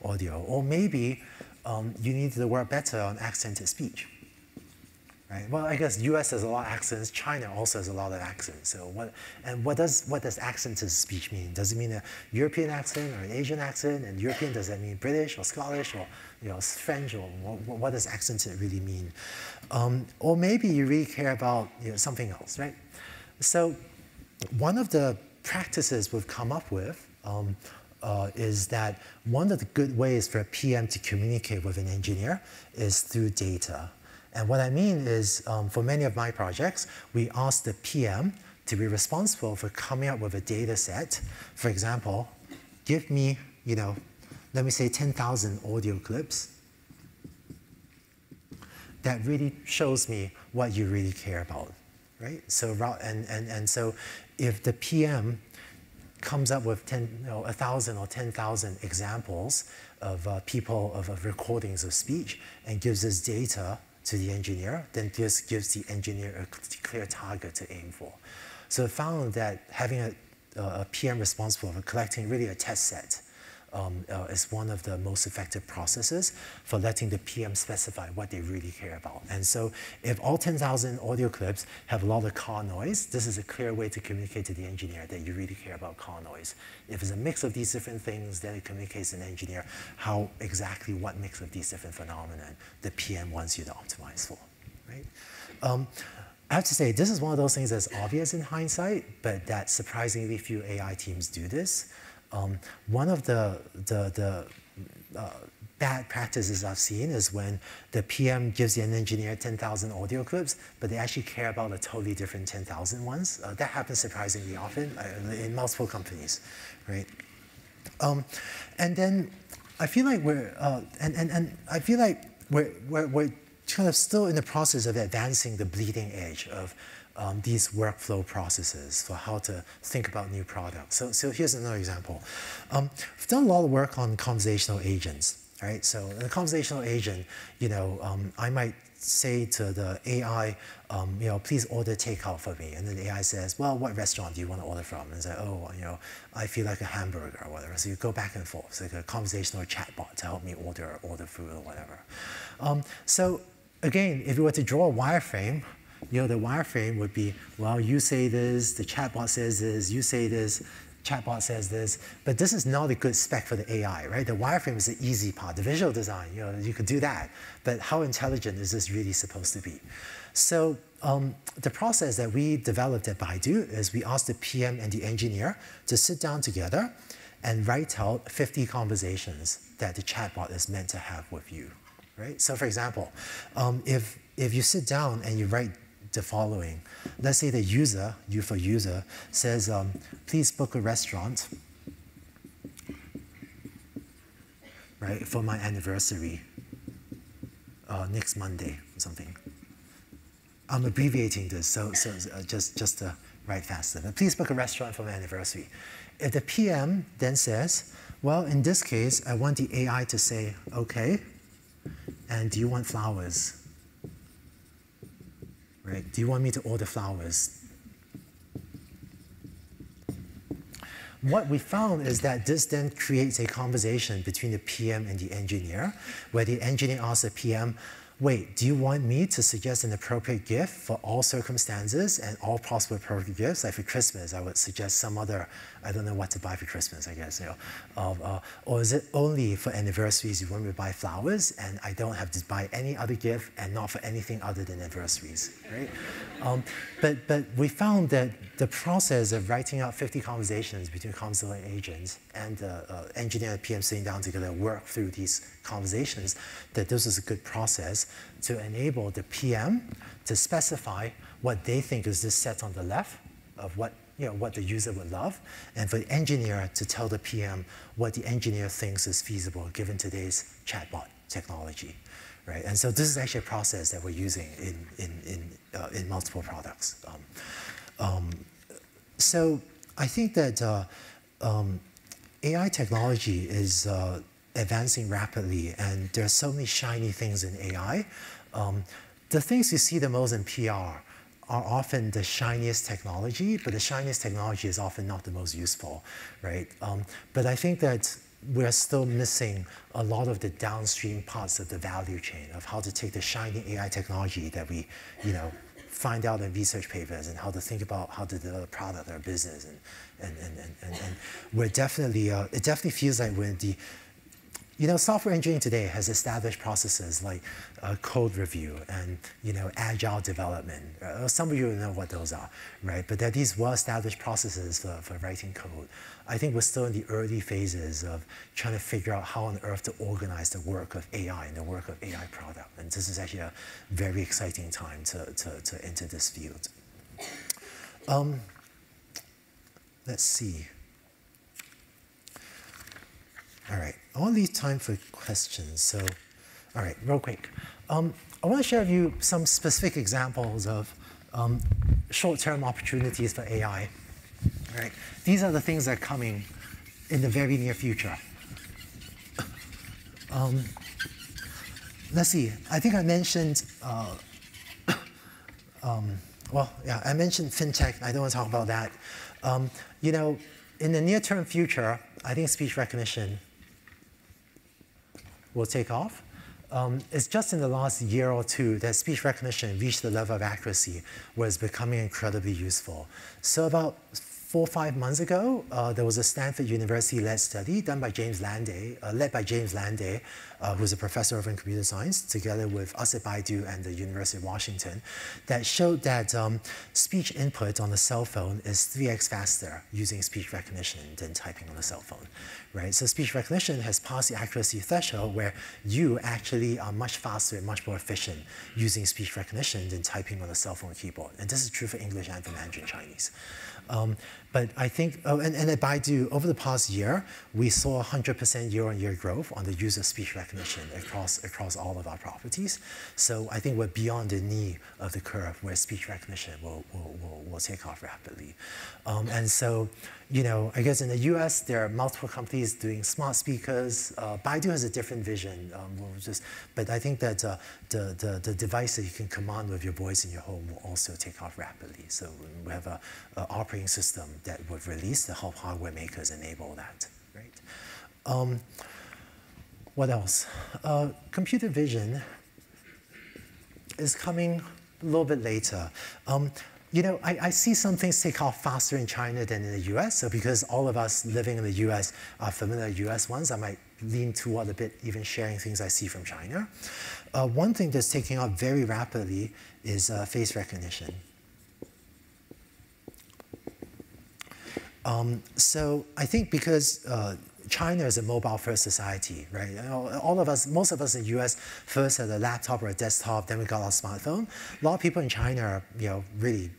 audio. Or maybe you needed to work better on accented speech, right? Well, I guess US has a lot of accents. China also has a lot of accents. So what does accented speech mean? Does it mean a European accent or an Asian accent? And European, does that mean British or Scottish or French? Or what does accented really mean? Or maybe you really care about something else, right? So one of the practices we've come up with is that one of the good ways for a PM to communicate with an engineer is through data. And what I mean is, for many of my projects, we ask the PM to be responsible for coming up with a data set. For example, give me, let me say 10,000 audio clips that really shows me what you really care about, right? So, and so if the PM comes up with 1,000 or 10,000 examples of of recordings of speech and gives us data to the engineer, then this gives the engineer a clear target to aim for. So it found that having a PM responsible for collecting really a test set is one of the most effective processes for letting the PM specify what they really care about. And so if all 10,000 audio clips have a lot of car noise, this is a clear way to communicate to the engineer that you really care about car noise. If it's a mix of these different things, then it communicates to the engineer how exactly what mix of these different phenomena the PM wants you to optimize for, right? I have to say, this is one of those things that's obvious in hindsight, but that surprisingly few AI teams do this. One of the bad practices I've seen is when the PM gives an engineer 10,000 audio clips, but they actually care about a totally different 10,000 ones. That happens surprisingly often in multiple companies, right? And then I feel like we're kind of still in the process of advancing the bleeding edge of these workflow processes for how to think about new products. So here's another example. We've done a lot of work on conversational agents, right? So in a conversational agent, I might say to the AI, please order takeout for me. And then the AI says, well, what restaurant do you want to order from? And say, oh, I feel like a hamburger or whatever. So you go back and forth. It's like a conversational chatbot to help me order food or whatever. So again, if you were to draw a wireframe, the wireframe would be, well, you say this, the chatbot says this, you say this, chatbot says this, but this is not a good spec for the AI, right? The wireframe is the easy part. The visual design, you could do that, but how intelligent is this really supposed to be? So the process that we developed at Baidu is we asked the PM and the engineer to sit down together and write out 50 conversations that the chatbot is meant to have with you, right? So for example, if you sit down and you write the following. Let's say the user, says, please book a restaurant, right, for my anniversary next Monday or something. I'm abbreviating this, so just to write faster. But please book a restaurant for my anniversary. If the PM then says, well, in this case, I want the AI to say, okay, and do you want flowers? Right? Do you want me to order flowers? What we found is that this then creates a conversation between the PM and the engineer, where the engineer asks the PM, wait, do you want me to suggest an appropriate gift for all circumstances and all possible appropriate gifts? Like for Christmas, I would suggest some other, I don't know what to buy for Christmas, I guess. Or is it only for anniversaries you want me to buy flowers and I don't have to buy any other gift and not for anything other than anniversaries, right? But we found that the process of writing out 50 conversations between conversational agents and the engineer and PM sitting down together work through these conversations, that this is a good process to enable the PM to specify what they think is this set on the left of what the user would love, and for the engineer to tell the PM what the engineer thinks is feasible given today's chatbot technology, right? And so this is actually a process that we're using in multiple products. So I think that AI technology is advancing rapidly, and there are so many shiny things in AI. The things you see the most in PR are often the shiniest technology, but the shiniest technology is often not the most useful, right? But I think that we're still missing a lot of the downstream parts of the value chain of how to take the shiny AI technology that we, find out in research papers and how to think about how to develop a product or a business, and we're definitely it definitely feels like we're in the software engineering today has established processes like code review and agile development. Some of you know what those are, right? But they're these well-established processes for writing code. I think we're still in the early phases of trying to figure out how on earth to organize the work of AI and the work of AI product. And this is actually a very exciting time to enter this field. Let's see. All right, I want to leave time for questions. So, all right, real quick. I want to share with you some specific examples of short-term opportunities for AI. Right? These are the things that are coming in the very near future. Let's see. I think I mentioned. well, yeah, I mentioned fintech. I don't want to talk about that. You know, in the near-term future, I think speech recognition will take off. It's just in the last year or two that speech recognition reached the level of accuracy where it's becoming incredibly useful. So about 4 or 5 months ago, there was a Stanford University-led study done by James Landay, led by James Landay, who's a professor of computer science, together with us at Baidu and the University of Washington, that showed that speech input on a cell phone is 3x faster using speech recognition than typing on a cell phone, right? So speech recognition has passed the accuracy threshold where you actually are much faster and much more efficient using speech recognition than typing on a cell phone keyboard. And this is true for English and for Mandarin Chinese. But I think, and at Baidu, over the past year, we saw 100% year-on-year growth on the use of speech recognition across all of our properties. So I think we're beyond the knee of the curve where speech recognition will take off rapidly. And so, you know, I guess in the US, there are multiple companies doing smart speakers. Baidu has a different vision. But I think that the device that you can command with your voice in your home will also take off rapidly. So we have an operating system that would release to help hardware makers enable that, right? What else? Computer vision is coming a little bit later. You know, I see some things take off faster in China than in the US. So because all of us living in the US are familiar with US ones, I might lean toward a bit even sharing things I see from China. One thing that's taking off very rapidly is face recognition. So I think because China is a mobile-first society, right? You know, all of us, most of us in the US first had a laptop or a desktop, then we got our smartphone. A lot of people in China, you know, really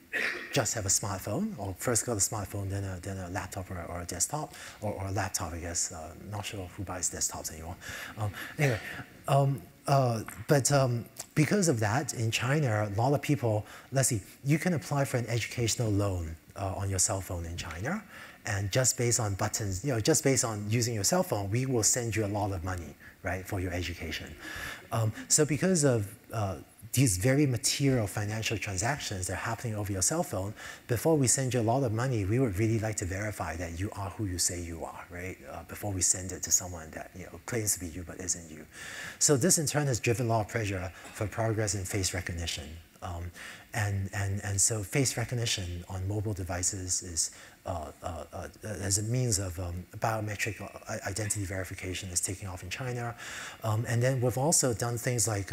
just have a smartphone, or first got a smartphone, then a laptop or a desktop, or a laptop, I guess. Not sure who buys desktops anymore. Anyway, because of that, in China, a lot of people, let's see, you can apply for an educational loan on your cell phone in China. And just based on buttons, you know, just based on using your cell phone, we will send you a lot of money, right, for your education. So because of these very material financial transactions that are happening over your cell phone, before we send you a lot of money, we would really like to verify that you are who you say you are, right? Before we send it to someone that, you know, claims to be you but isn't you. So this in turn has driven a lot of pressure for progress in face recognition. And so face recognition on mobile devices is as a means of biometric identity verification is taking off in China. And then we've also done things like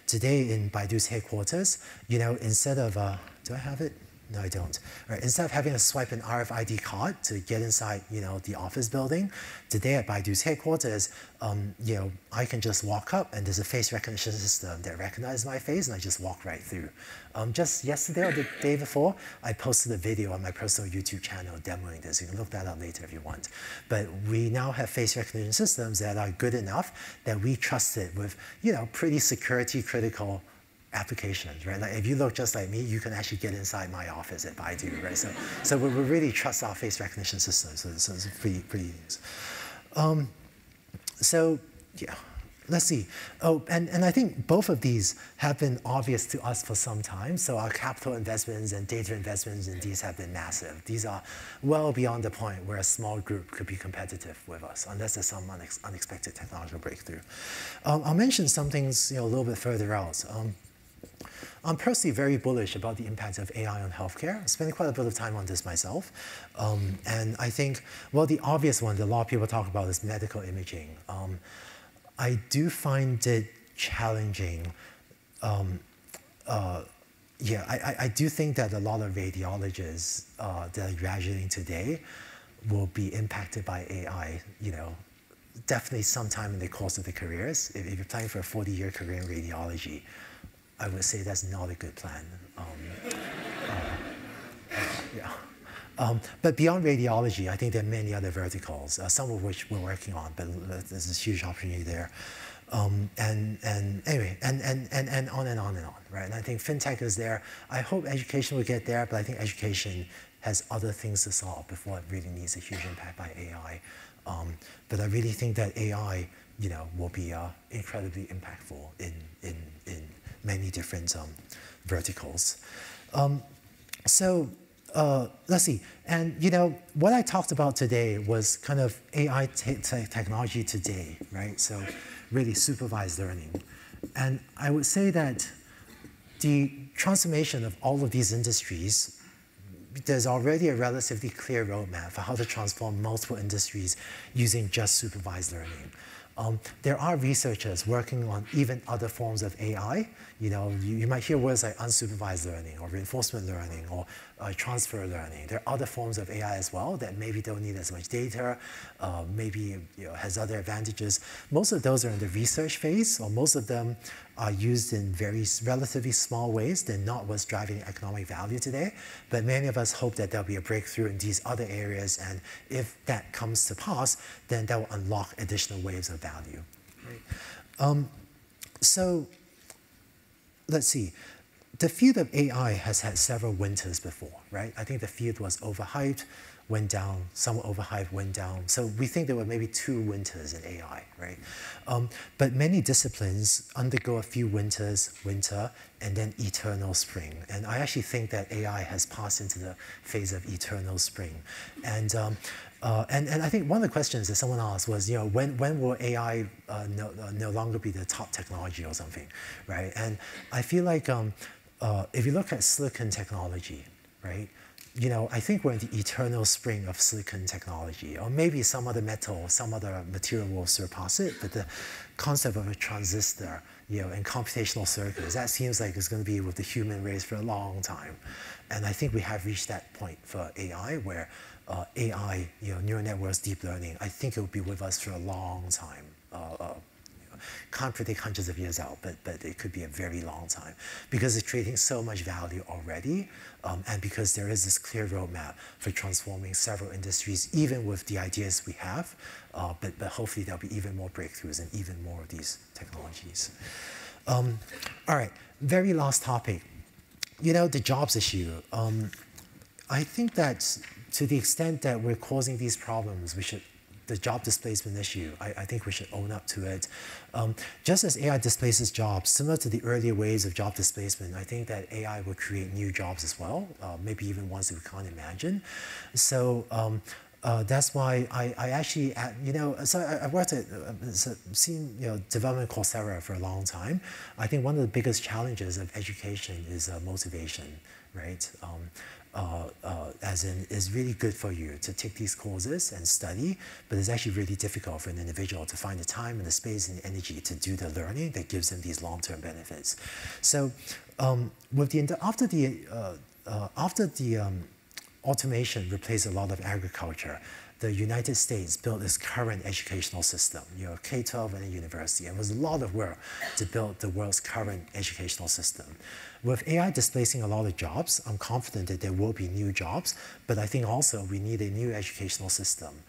today in Baidu's headquarters, you know, instead of, do I have it? No, I don't. Right, instead of having to swipe an RFID card to get inside, you know, the office building, today at Baidu's headquarters, you know, I can just walk up and there's a face recognition system that recognizes my face and I just walk right through. Just yesterday or the day before, I posted a video on my personal YouTube channel demoing this. You can look that up later if you want. But we now have face recognition systems that are good enough that we trust it with, you know, pretty security critical applications, right? Like if you look just like me, you can actually get inside my office at Baidu, right? So we really trust our face recognition systems. So it's pretty easy. So yeah, let's see. Oh, and I think both of these have been obvious to us for some time. So our capital investments and data investments in these have been massive. These are well beyond the point where a small group could be competitive with us, unless there's some unexpected technological breakthrough. I'll mention some things, you know, a little bit further out. I'm personally very bullish about the impact of AI on healthcare. I spent quite a bit of time on this myself. And I think, well, the obvious one that a lot of people talk about is medical imaging. I do find it challenging. Yeah, I do think that a lot of radiologists that are graduating today will be impacted by AI, you know, definitely sometime in the course of their careers. If you're planning for a 40-year career in radiology, I would say that's not a good plan. Yeah. But beyond radiology, I think there are many other verticals, some of which we're working on, but there's this huge opportunity there. And anyway, and on and on and on, right? And I think fintech is there. I hope education will get there, but I think education has other things to solve before it really needs a huge impact by AI. But I really think that AI, you know, will be incredibly impactful in many different verticals. So let's see. And what I talked about today was kind of AI technology today, right? So really supervised learning. And I would say that the transformation of all of these industries, there's already a relatively clear roadmap for how to transform multiple industries using just supervised learning. There are researchers working on even other forms of AI. You might hear words like unsupervised learning or reinforcement learning or transfer learning. There are other forms of AI as well that maybe don't need as much data, maybe has other advantages. Most of those are in the research phase, or most of them are used in very relatively small ways. They're not what's driving economic value today, but many of us hope that there'll be a breakthrough in these other areas, and if that comes to pass, then that will unlock additional waves of value. Right? So let's see. The field of AI has had several winters before, right? I think the field was overhyped, went down, somewhat overhyped, went down. So we think there were maybe 2 winters in AI, right? But many disciplines undergo a few winters, winter, and then eternal spring. And I actually think that AI has passed into the phase of eternal spring. And I think one of the questions that someone asked was, when will AI no longer be the top technology or something, right? And I feel like if you look at silicon technology, right? I think we're in the eternal spring of silicon technology, or maybe some other metal, some other material will surpass it, but the concept of a transistor, and computational circuits, that seems like it's going to be with the human race for a long time. And I think we have reached that point for AI, where AI, neural networks, deep learning, I think it will be with us for a long time. Can't predict hundreds of years out, but it could be a very long time, because it's creating so much value already, and because there is this clear roadmap for transforming several industries, even with the ideas we have, but hopefully there'll be even more breakthroughs and even more of these technologies. All right, very last topic. The jobs issue. I think that to the extent that we're causing these problems, the job displacement issue, I think we should own up to it. Just as AI displaces jobs, similar to the earlier waves of job displacement, I think that AI will create new jobs as well, maybe even ones that we can't imagine. So that's why I actually, so I worked at, seen development Coursera for a long time. I think one of the biggest challenges of education is motivation, right? As in, it's really good for you to take these courses and study, but it's actually really difficult for an individual to find the time and the space and the energy to do the learning that gives them these long-term benefits. So after the automation replaced a lot of agriculture, the United States built its current educational system, K-12 and a university, and it was a lot of work to build the world's current educational system. With AI displacing a lot of jobs, I'm confident that there will be new jobs, but I think also we need a new educational system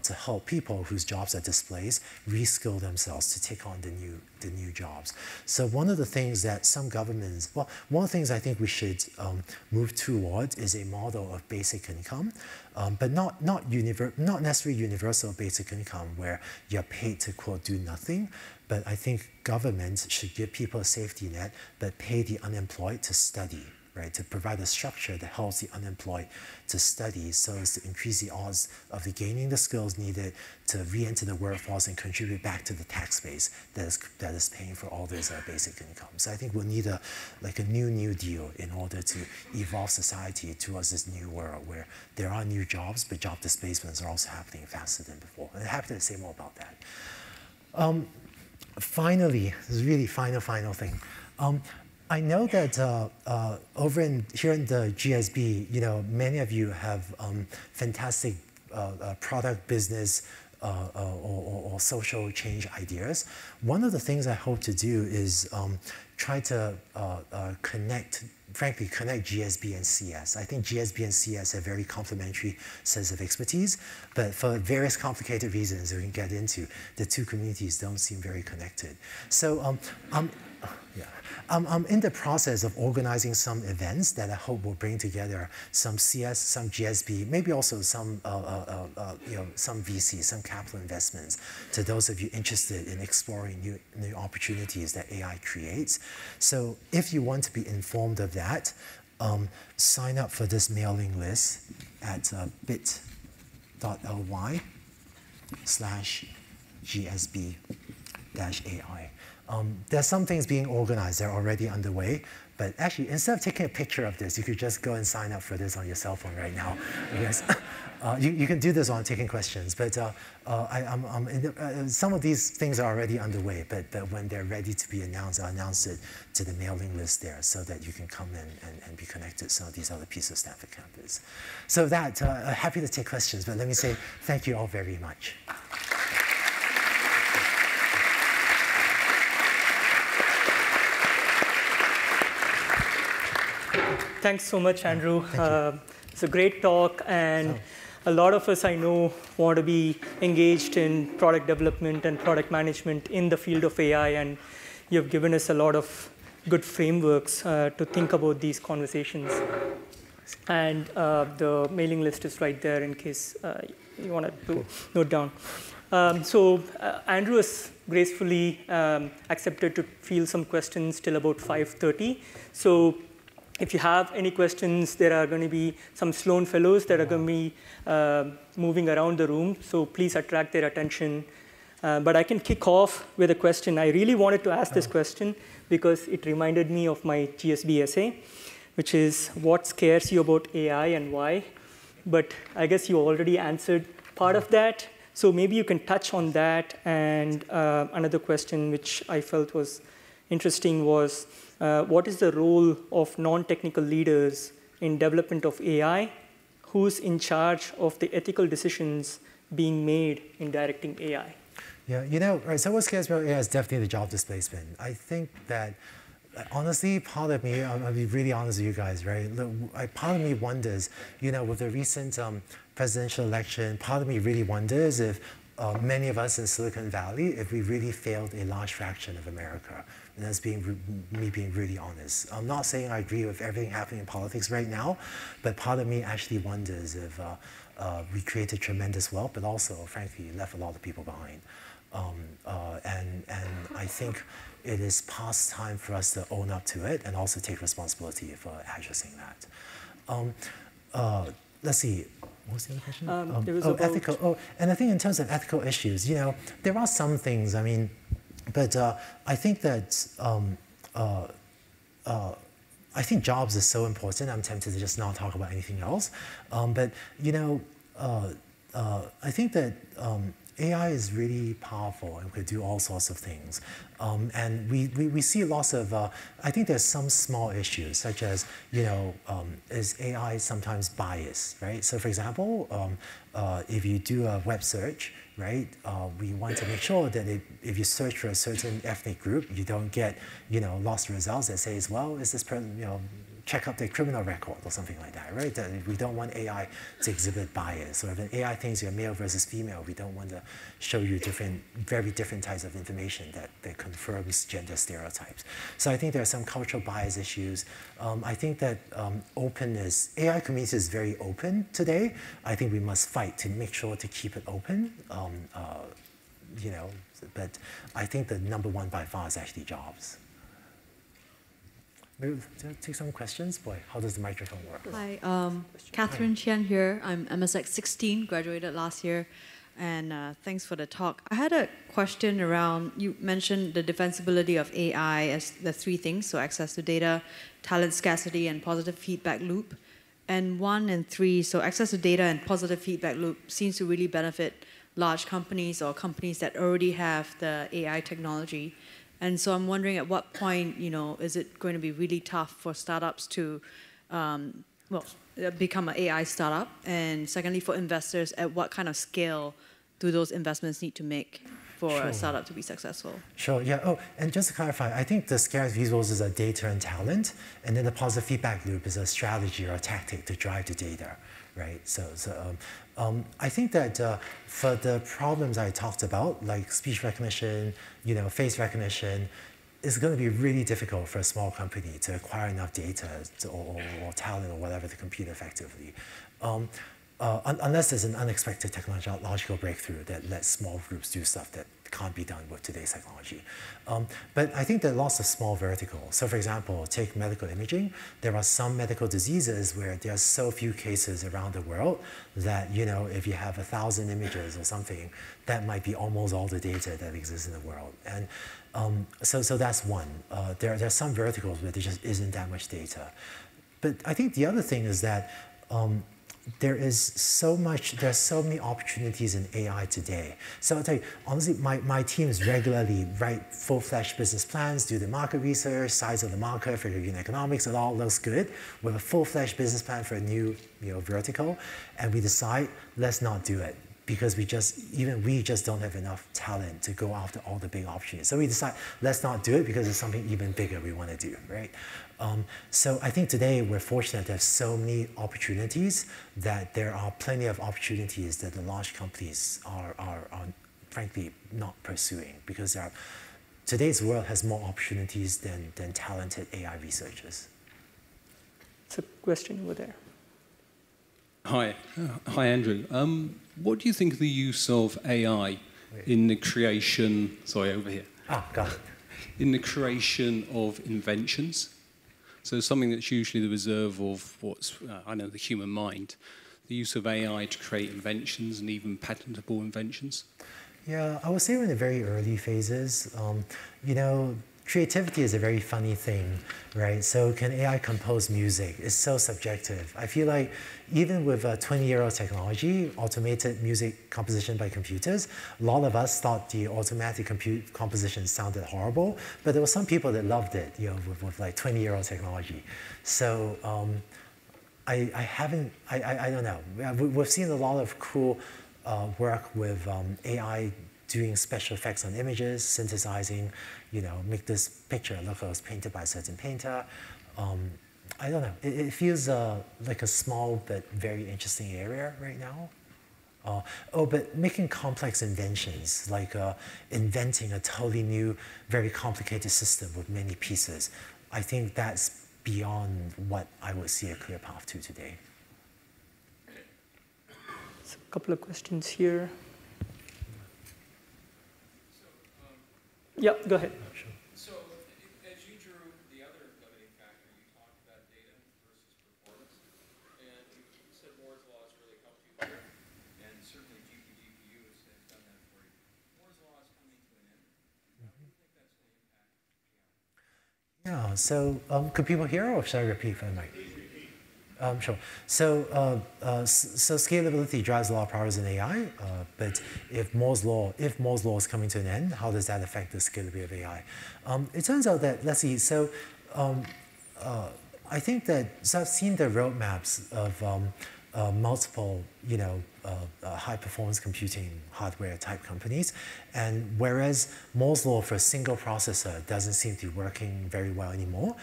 to help people whose jobs are displaced reskill themselves to take on the new jobs. So one of the things that some governments, one of the things I think we should move toward is a model of basic income, but not necessarily universal basic income where you're paid to, quote, do nothing. But I think governments should give people a safety net, but pay the unemployed to study, right? To provide a structure that helps the unemployed to study so as to increase the odds of gaining the skills needed to re-enter the workforce and contribute back to the tax base that is paying for all this basic income. So I think we'll need a new deal in order to evolve society towards this new world where there are new jobs, but job displacements are also happening faster than before. And I'm happy to say more about that. Finally, this is really final thing. I know that here in the GSB, many of you have fantastic product business or social change ideas. One of the things I hope to do is try to connect GSB and CS. I think GSB and CS have very complementary sets of expertise, but for various complicated reasons we can get into, the two communities don't seem very connected. So I'm in the process of organizing some events that I hope will bring together some CS, some GSB, maybe also some some VC, some capital investments, to those of you interested in exploring new opportunities that AI creates. So if you want to be informed of that, sign up for this mailing list at bit.ly/GSB-AI. There's some things being organized. They're already underway. But actually, instead of taking a picture of this, you could just go and sign up for this on your cell phone right now. Because, you can do this while taking questions. But some of these things are already underway. But when they're ready to be announced, I'll announce it to the mailing list there so that you can come in and be connected to some of these other pieces of Stanford campus. So that, happy to take questions. But let me say thank you all very much. Thanks so much, Andrew. It's a great talk, and a lot of us I know want to be engaged in product development and product management in the field of AI, and you've given us a lot of good frameworks to think about these conversations. And the mailing list is right there in case you want to note down. Andrew has gracefully accepted to field some questions till about 5:30. So if you have any questions, there are going to be some Sloan Fellows that are going to be moving around the room, so please attract their attention. But I can kick off with a question. I really wanted to ask this question because it reminded me of my GSB essay, which is what scares you about AI and why? But I guess you already answered part of that, so maybe you can touch on that. And another question which I felt was interesting was, what is the role of non-technical leaders in development of AI? Who's in charge of the ethical decisions being made in directing AI? Yeah, you know, right, so what scares me about AI is definitely the job displacement. I think that, honestly, part of me, I'll be really honest with you guys, right? Part of me wonders, you know, with the recent presidential election, part of me really wonders if many of us in Silicon Valley, if we really failed a large fraction of America. And that's me being really honest. I'm not saying I agree with everything happening in politics right now, but part of me actually wonders if we created tremendous wealth, but also, frankly, left a lot of people behind. And I think it is past time for us to own up to it and also take responsibility for addressing that. Let's see. What was the other question? Ethical. Oh, and I think in terms of ethical issues, you know, there are some things. I mean, but I think that I think jobs is so important. I'm tempted to just not talk about anything else. But you know, I think that AI is really powerful and could do all sorts of things. And we see lots of, I think there's some small issues, such as, you know, is AI sometimes biased, right? So for example, if you do a web search, right, we want to make sure that if you search for a certain ethnic group, you don't get, you know, lost results that says, well, is this person, you know, check out their criminal record or something like that, right? That we don't want AI to exhibit bias. Or if an AI thinks you're male versus female, we don't want to show you very different types of information that confirms gender stereotypes. So I think there are some cultural bias issues. I think that openness, AI community is very open today. I think we must fight to make sure to keep it open. You know, but I think the number one by far is actually jobs. Maybe take some questions. Boy, how does the microphone work? Hi, Catherine Chen here. I'm MSX 16, graduated last year, and thanks for the talk. I had a question around, you mentioned the defensibility of AI as the three things, so access to data, talent scarcity, and positive feedback loop. And 1 and 3, so access to data and positive feedback loop seems to really benefit large companies or companies that already have the AI technology. And so I'm wondering at what point, you know, is it going to be really tough for startups to, become an AI startup? And secondly, for investors, at what kind of scale do those investments need to make for a startup to be successful? Sure, yeah. Oh, and just to clarify, I think the scarce resources are data and talent, and then the positive feedback loop is a strategy or a tactic to drive the data, right? I think that for the problems I talked about, like speech recognition, you know, face recognition, it's going to be really difficult for a small company to acquire enough data or talent or whatever to compete effectively. Unless there's an unexpected technological breakthrough that lets small groups do stuff that can't be done with today's technology. But I think there are lots of small verticals. So for example, take medical imaging. There are some medical diseases where there are so few cases around the world that, you know, if you have 1,000 images or something, that might be almost all the data that exists in the world. And so that's one. There are some verticals where there just isn't that much data. But I think the other thing is that there's so many opportunities in AI today. So I'll tell you, honestly, my teams regularly write full-fledged business plans, do the market research, size of the market, figure unit economics, it all looks good. We have a full-fledged business plan for a new vertical, and we decide, let's not do it. Because we just don't have enough talent to go after all the big opportunities. So we decide, let's not do it because there's something even bigger we want to do, right? So I think today we're fortunate to have so many opportunities that there are plenty of opportunities that the large companies are frankly not pursuing because today's world has more opportunities than talented AI researchers. It's a question over there. Hi, Andrew. What do you think of the use of AI in the creation? Sorry, over here. Got it. In the creation of inventions. So something that's usually the reserve of the human mind. The use of AI to create inventions and even patentable inventions. Yeah, I would say we're in the very early phases. Creativity is a very funny thing, right? So can AI compose music? It's so subjective. I feel like even with 20-year-old technology, automated music composition by computers, a lot of us thought the automatic composition sounded horrible, but there were some people that loved it, with like 20-year-old technology. So I don't know. We've seen a lot of cool work with AI doing special effects on images, synthesizing, make this picture look like it was painted by a certain painter. I don't know. It feels like a small but very interesting area right now. But making complex inventions, like inventing a totally new, very complicated system with many pieces, I think that's beyond what I would see a clear path to today. So a couple of questions here. Yeah, go ahead. So, as you drew the other limiting factor, you talked about data versus performance, and you said Moore's law has really helped you here, and certainly GPU has done that for you. Moore's law is coming to an end. How do you think that's going to impact AI? Yeah. So, could people hear, or should I repeat for the mic? Sure. So scalability drives a lot of progress in AI, but if Moore's law is coming to an end, how does that affect the scalability of AI? It turns out that, let's see, so I think that, so I've seen the roadmaps of multiple, high-performance computing hardware type companies, and whereas Moore's law for a single processor doesn't seem to be working very well anymore,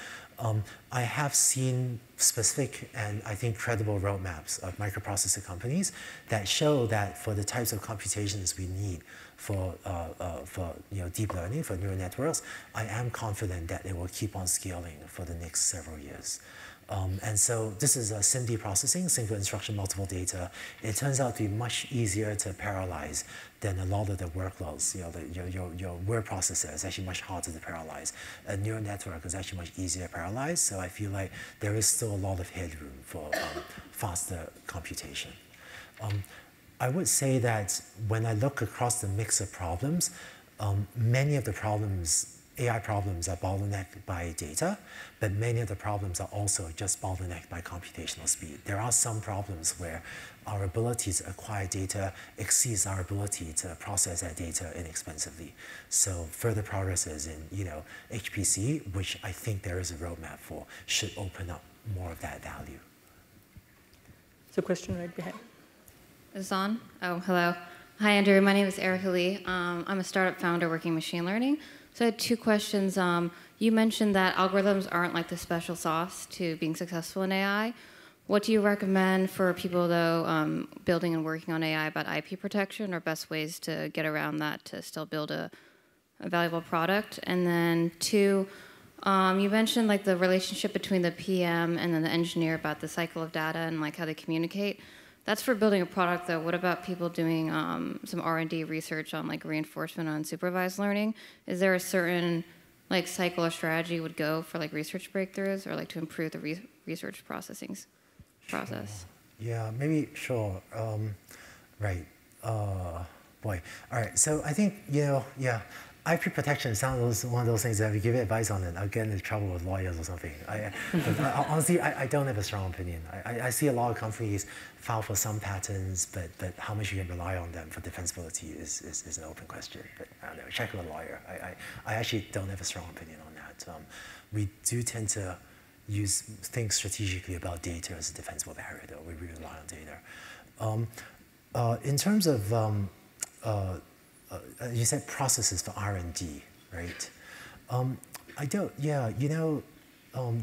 I have seen specific and I think credible roadmaps of microprocessor companies that show that for the types of computations we need for deep learning, for neural networks, I am confident that it will keep on scaling for the next several years. And so this is SIMD processing, single instruction, multiple data. It turns out to be much easier to parallelize than a lot of the workloads. Your word processor is actually much harder to parallelize. A neural network is actually much easier to parallelize. So I feel like there is still a lot of headroom for faster computation. I would say that when I look across the mix of problems, many of the problems, AI problems, are bottlenecked by data, but many of the problems are also just bottlenecked by computational speed. There are some problems where our ability to acquire data exceeds our ability to process that data inexpensively. So further progresses in HPC, which I think there is a roadmap for, should open up more of that value. There's a question right behind. Is this on? Oh, hello. Hi, Andrew. My name is Erica Lee. I'm a startup founder working in machine learning. So I had two questions. You mentioned that algorithms aren't like the special sauce to being successful in AI. What do you recommend for people, though, building and working on AI about IP protection, or best ways to get around that to still build a valuable product? And then two, you mentioned like the relationship between the PM and then the engineer about the cycle of data and like how they communicate. That's for building a product, though. What about people doing some R&D research on like reinforcement on supervised learning? Is there a certain like cycle or strategy would go for like research breakthroughs or like to improve the research process? Yeah, maybe, sure. Right. Boy. All right. So I think, yeah, IP protection sounds one of those things that if you give advice on it, I'll get into trouble with lawyers or something. Honestly, I don't have a strong opinion. I see a lot of companies file for some patents, but how much you can rely on them for defensibility is an open question. But I don't know, check with a lawyer. I actually don't have a strong opinion on that. We do tend to think strategically about data as a defensible barrier, though. We rely on data. In terms of you said processes for R&D, right?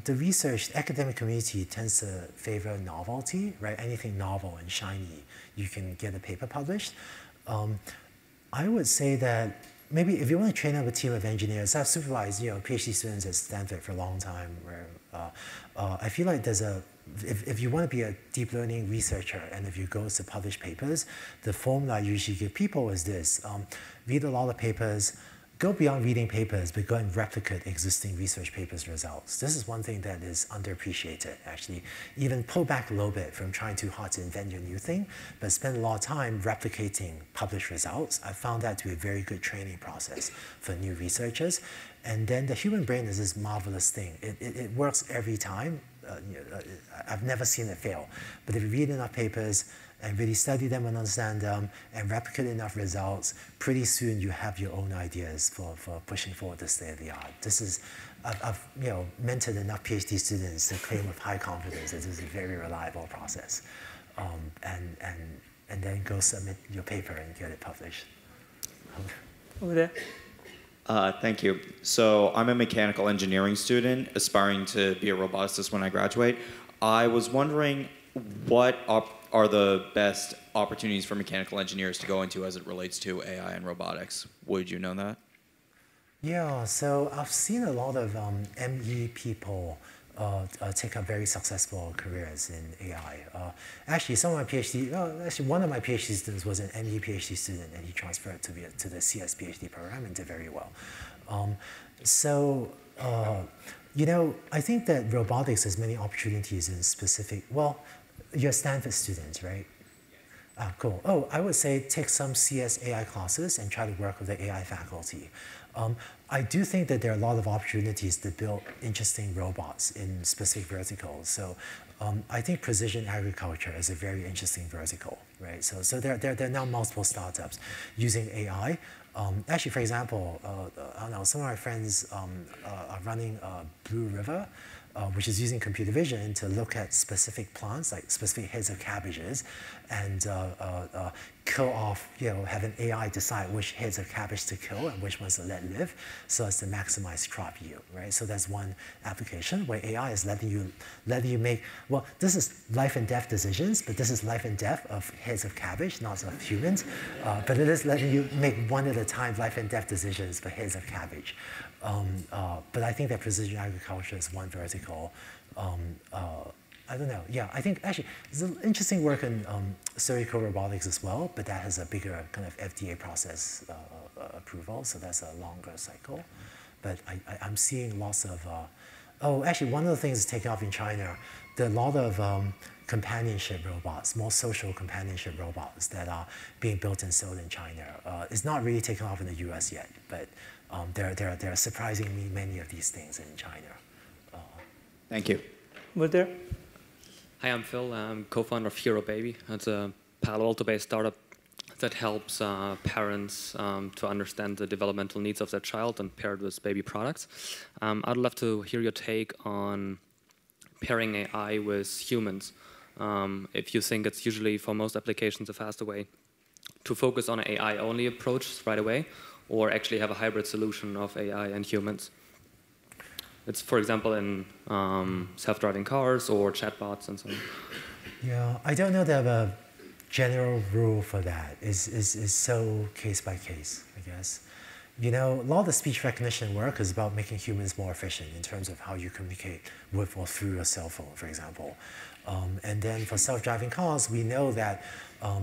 The research, the academic community tends to favor novelty, right? Anything novel and shiny, you can get a paper published. I would say that maybe if you want to train up a team of engineers, I've supervised PhD students at Stanford for a long time. Where I feel like if you want to be a deep learning researcher and if you go to publish papers, the formula I usually give people is this: read a lot of papers, go beyond reading papers, but go and replicate existing research papers' results. This is one thing that is underappreciated, actually. Even pull back a little bit from trying too hard to invent your new thing, but spend a lot of time replicating published results. I found that to be a very good training process for new researchers. And then the human brain is this marvelous thing. It works every time. I've never seen it fail. But if you read enough papers and really study them and understand them and replicate enough results, pretty soon you have your own ideas for pushing forward the state of the art. This is, I've mentored enough PhD students to claim with high confidence that this is a very reliable process. And then go submit your paper and get it published. Over there. Thank you. So I'm a mechanical engineering student aspiring to be a roboticist when I graduate. I was wondering what are the best opportunities for mechanical engineers to go into as it relates to AI and robotics? Would you know that? Yeah, so I've seen a lot of ME people take up very successful careers in AI. Actually, one of my PhD students was an ME PhD student, and he transferred to the CS PhD program and did very well. I think that robotics has many opportunities in specific, you're a Stanford student, right? Cool. Oh, I would say take some CS AI classes and try to work with the AI faculty. I do think that there are a lot of opportunities to build interesting robots in specific verticals. So I think precision agriculture is a very interesting vertical, right? So there are now multiple startups using AI. Actually, for example, I don't know, some of my friends are running Blue River, which is using computer vision to look at specific plants, like specific heads of cabbages, and kill off, have an AI decide which heads of cabbage to kill and which ones to let live, so as to maximize crop yield, right? So that's one application where AI is letting you make, this is life and death decisions, but this is life and death of heads of cabbage, not of humans, but it is letting you make one at a time life and death decisions for heads of cabbage. But I think that precision agriculture is one vertical. I don't know. Yeah, I think actually there's an interesting work in surgical robotics as well, but that has a bigger kind of FDA process approval, so that's a longer cycle. But I'm seeing lots of, actually one of the things that's taking off in China, there are a lot of companionship robots, more social companionship robots that are being built and sold in China. It's not really taken off in the US yet, but there are surprisingly many of these things in China. Thank you. Over there. Hi, I'm Phil. I'm co-founder of Hero Baby. It's a Palo Alto-based startup that helps parents to understand the developmental needs of their child and pair it with baby products. I'd love to hear your take on pairing AI with humans. If you think it's usually, for most applications, a faster way to focus on an AI-only approach right away, or actually have a hybrid solution of AI and humans. It's, for example, in self-driving cars or chatbots and so on. Yeah, I don't know that I have a general rule for that. It's so case by case, I guess. A lot of the speech recognition work is about making humans more efficient in terms of how you communicate with or through your cell phone, for example. And then for self-driving cars, we know that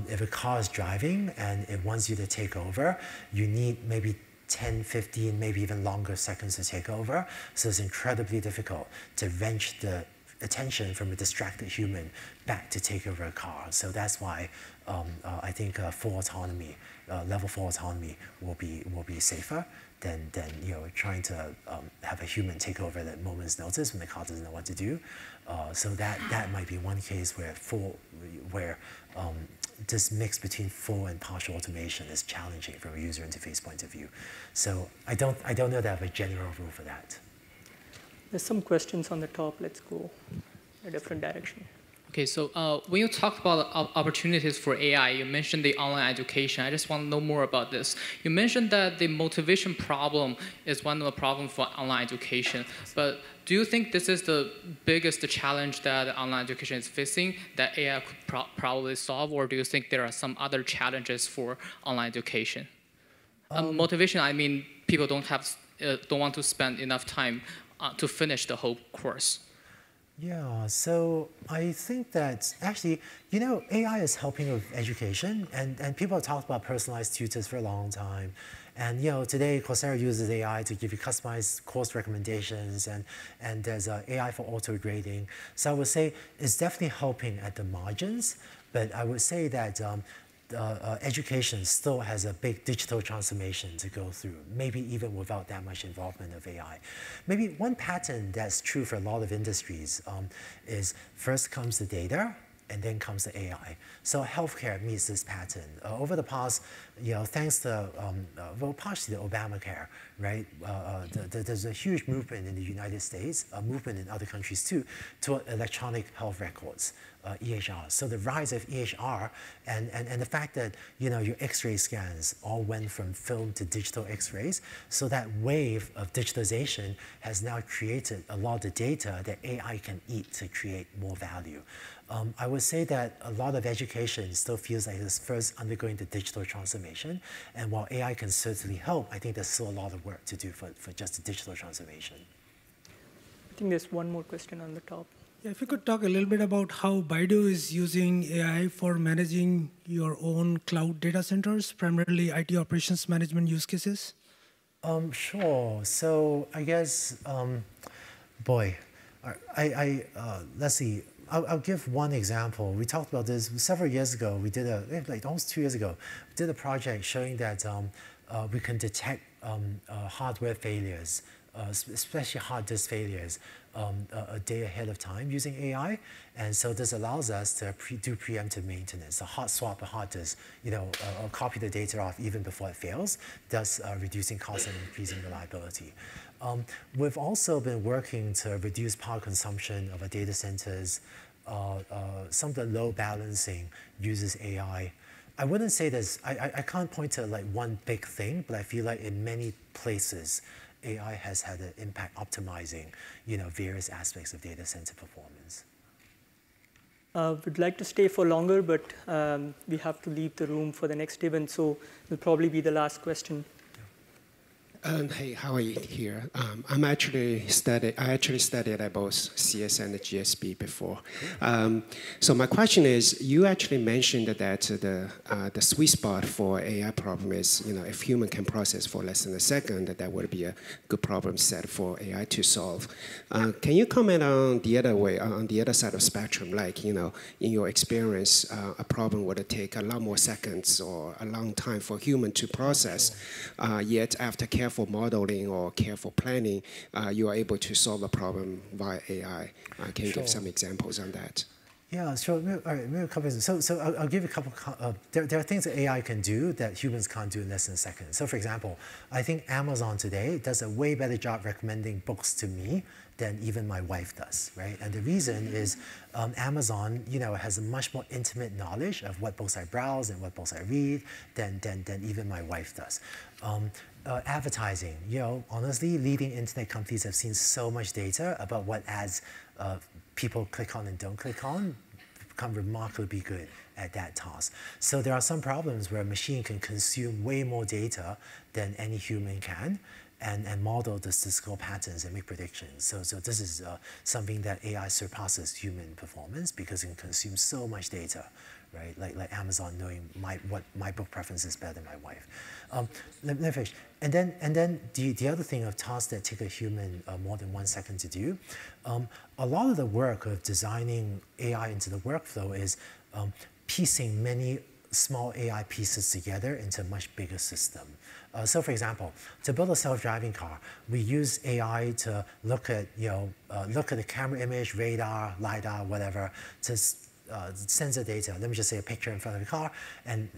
if a car is driving and it wants you to take over, you need maybe 10, 15, maybe even longer seconds to take over. So it's incredibly difficult to wrench the attention from a distracted human back to take over a car. So that's why I think full autonomy, level 4 autonomy will be safer than trying to have a human take over at a moment's notice when the car doesn't know what to do. So that might be one case where this mix between full and partial automation is challenging from a user interface point of view. So I don't know that I have a general rule for that. There's some questions on the top. Let's go a different direction. Okay, so when you talked about opportunities for AI, you mentioned the online education. I just want to know more about this. You mentioned that the motivation problem is one of the problems for online education. But do you think this is the biggest challenge that online education is facing that AI could probably solve, or do you think there are some other challenges for online education? Motivation, I mean, people don't want to spend enough time to finish the whole course. Yeah, so I think that actually, AI is helping with education, and people have talked about personalized tutors for a long time. And today Coursera uses AI to give you customized course recommendations, and there's AI for auto grading. So I would say it's definitely helping at the margins, but I would say that education still has a big digital transformation to go through, maybe even without that much involvement of AI. Maybe one pattern that's true for a lot of industries is first comes the data, and then comes the AI. So healthcare meets this pattern. Over the past, thanks to, partially the Obamacare, right? There's a huge movement in the United States, a movement in other countries too, toward electronic health records, EHR. So the rise of EHR and the fact that, your X-ray scans all went from film to digital X-rays, so that wave of digitalization has now created a lot of data that AI can eat to create more value. I would say that a lot of education still feels like it's first undergoing the digital transformation. And while AI can certainly help, I think there's still a lot of work to do for just the digital transformation. I think there's one more question on the top. Yeah, if you could talk a little bit about how Baidu is using AI for managing your own cloud data centers, primarily IT operations management use cases. Sure. So I guess, let's see. I'll give one example. We talked about this several years ago. We did almost 2 years ago, we did a project showing that we can detect hardware failures, especially hard disk failures, a day ahead of time using AI. And so this allows us to do preemptive maintenance, a hot swap a hard disk, copy the data off even before it fails, thus reducing cost and increasing reliability. We've also been working to reduce power consumption of our data centers. Some of the load balancing uses AI. I wouldn't say there's, I can't point to like one big thing, but I feel like in many places, AI has had an impact optimizing, various aspects of data center performance. We'd like to stay for longer, but we have to leave the room for the next event, so it'll probably be the last question. Hey, how are you here? I actually studied at both CS and the GSB before. So my question is, you actually mentioned that the sweet spot for AI problem is, if human can process for less than a second, that would be a good problem set for AI to solve. Can you comment on the other way, on the other side of spectrum, like, in your experience, a problem would take a lot more seconds or a long time for human to process, yet after careful modeling or careful planning, you are able to solve a problem via AI. Can you give some examples on that? Yeah, sure. All right, maybe a couple. So I'll give you a couple. There are things that AI can do that humans can't do in less than a second. So for example, I think Amazon today does a way better job recommending books to me than even my wife does, right? And the reason is Amazon, has a much more intimate knowledge of what books I browse and what books I read than even my wife does. Advertising, honestly, leading internet companies have seen so much data about what ads people click on and don't click on, become remarkably good at that task. So there are some problems where a machine can consume way more data than any human can. and model the statistical patterns and make predictions. So this is something that AI surpasses human performance because it can consume so much data, right? Like Amazon knowing what my book preference is better than my wife. Let me finish. And then the other thing of tasks that take a human more than 1 second to do, a lot of the work of designing AI into the workflow is piecing many small AI pieces together into a much bigger system. So for example, to build a self-driving car, we use AI to look at the camera image, radar, LiDAR, whatever, to sensor data. Let me just say a picture in front of the car, and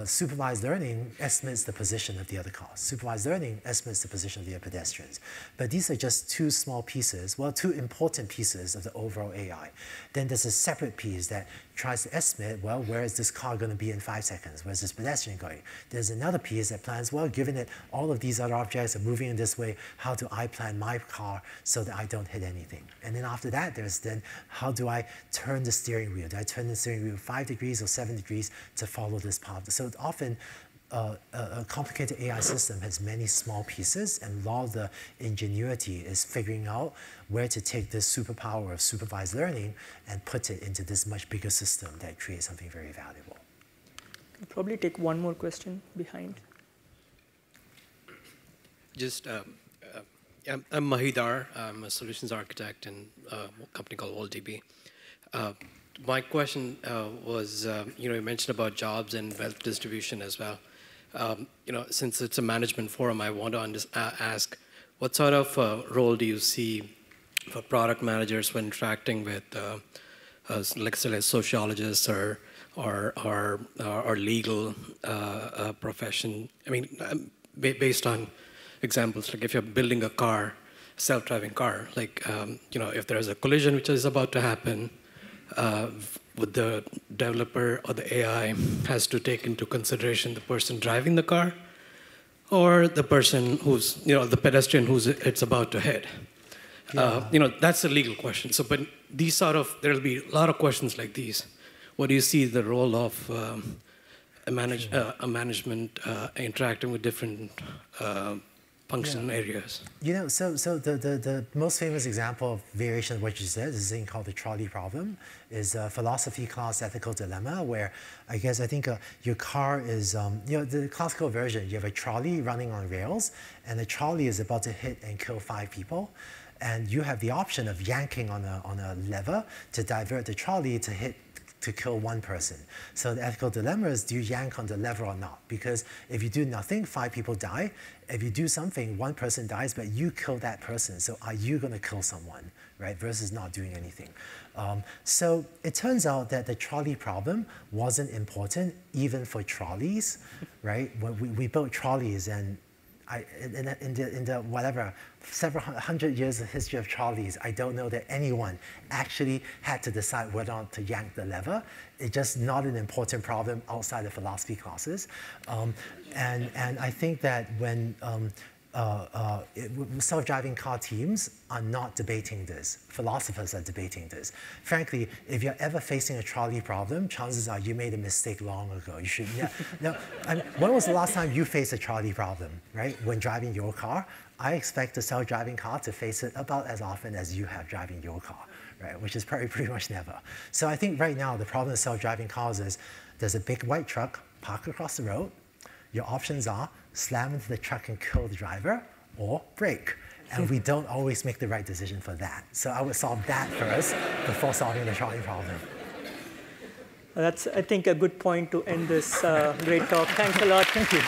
supervised learning estimates the position of the other cars. Supervised learning estimates the position of the other pedestrians. But these are just two small pieces, well, two important pieces of the overall AI. Then there's a separate piece that tries to estimate, well, where is this car going to be in 5 seconds? Where's this pedestrian going? There's another piece that plans, well, given that all of these other objects are moving in this way, how do I plan my car so that I don't hit anything? And then after that, there's then, how do I turn the steering wheel? Do I turn the steering wheel 5 degrees or 7 degrees to follow this path? So often, a complicated AI system has many small pieces, and a lot of the ingenuity is figuring out where to take this superpower of supervised learning and put it into this much bigger system that creates something very valuable. I'll probably take one more question behind. Just, I'm Mahidar. I'm a solutions architect in a company called VoltDB. My question was, you mentioned about jobs and wealth distribution as well. Since it's a management forum, I want to ask, what sort of role do you see for product managers when interacting with, like say, sociologists or legal profession? I mean, based on examples, like if you're building a car, self-driving car, like if there's a collision which is about to happen, would the developer or the AI has to take into consideration the person driving the car or the person who's, the pedestrian who's it's about to hit? Yeah. That's a legal question. So, but these there'll be a lot of questions like these. What do you see the role of a management interacting with different function areas? So the most famous example of variation of what you said is this thing called the trolley problem. Is a philosophy class ethical dilemma where I think your car is, the classical version, you have a trolley running on rails, and the trolley is about to hit and kill 5 people. And you have the option of yanking on a lever to divert the trolley to kill 1 person. So the ethical dilemma is, do you yank on the lever or not? Because if you do nothing, 5 people die. If you do something, 1 person dies, but you kill that person. So are you going to kill someone, right? Versus not doing anything. So it turns out that the trolley problem wasn't important even for trolleys, right? When we built trolleys, and in the whatever several hundred years of history of trolleys, I don't know that anyone actually had to decide whether or not to yank the lever. It's just not an important problem outside of philosophy classes. And I think that when self-driving car teams are not debating this. Philosophers are debating this. Frankly, if you're ever facing a trolley problem, chances are you made a mistake long ago. You should, when was the last time you faced a trolley problem, right? When driving your car? I expect the self-driving car to face it about as often as you have driving your car, right? Which is probably pretty much never. So I think right now the problem with self-driving cars is there's a big white truck parked across the road. Your options are slam into the truck and kill the driver, or brake. And we don't always make the right decision for that. So I would solve that first before solving the trolley problem. That's, I think, a good point to end this great talk. Thanks a lot. Thank you.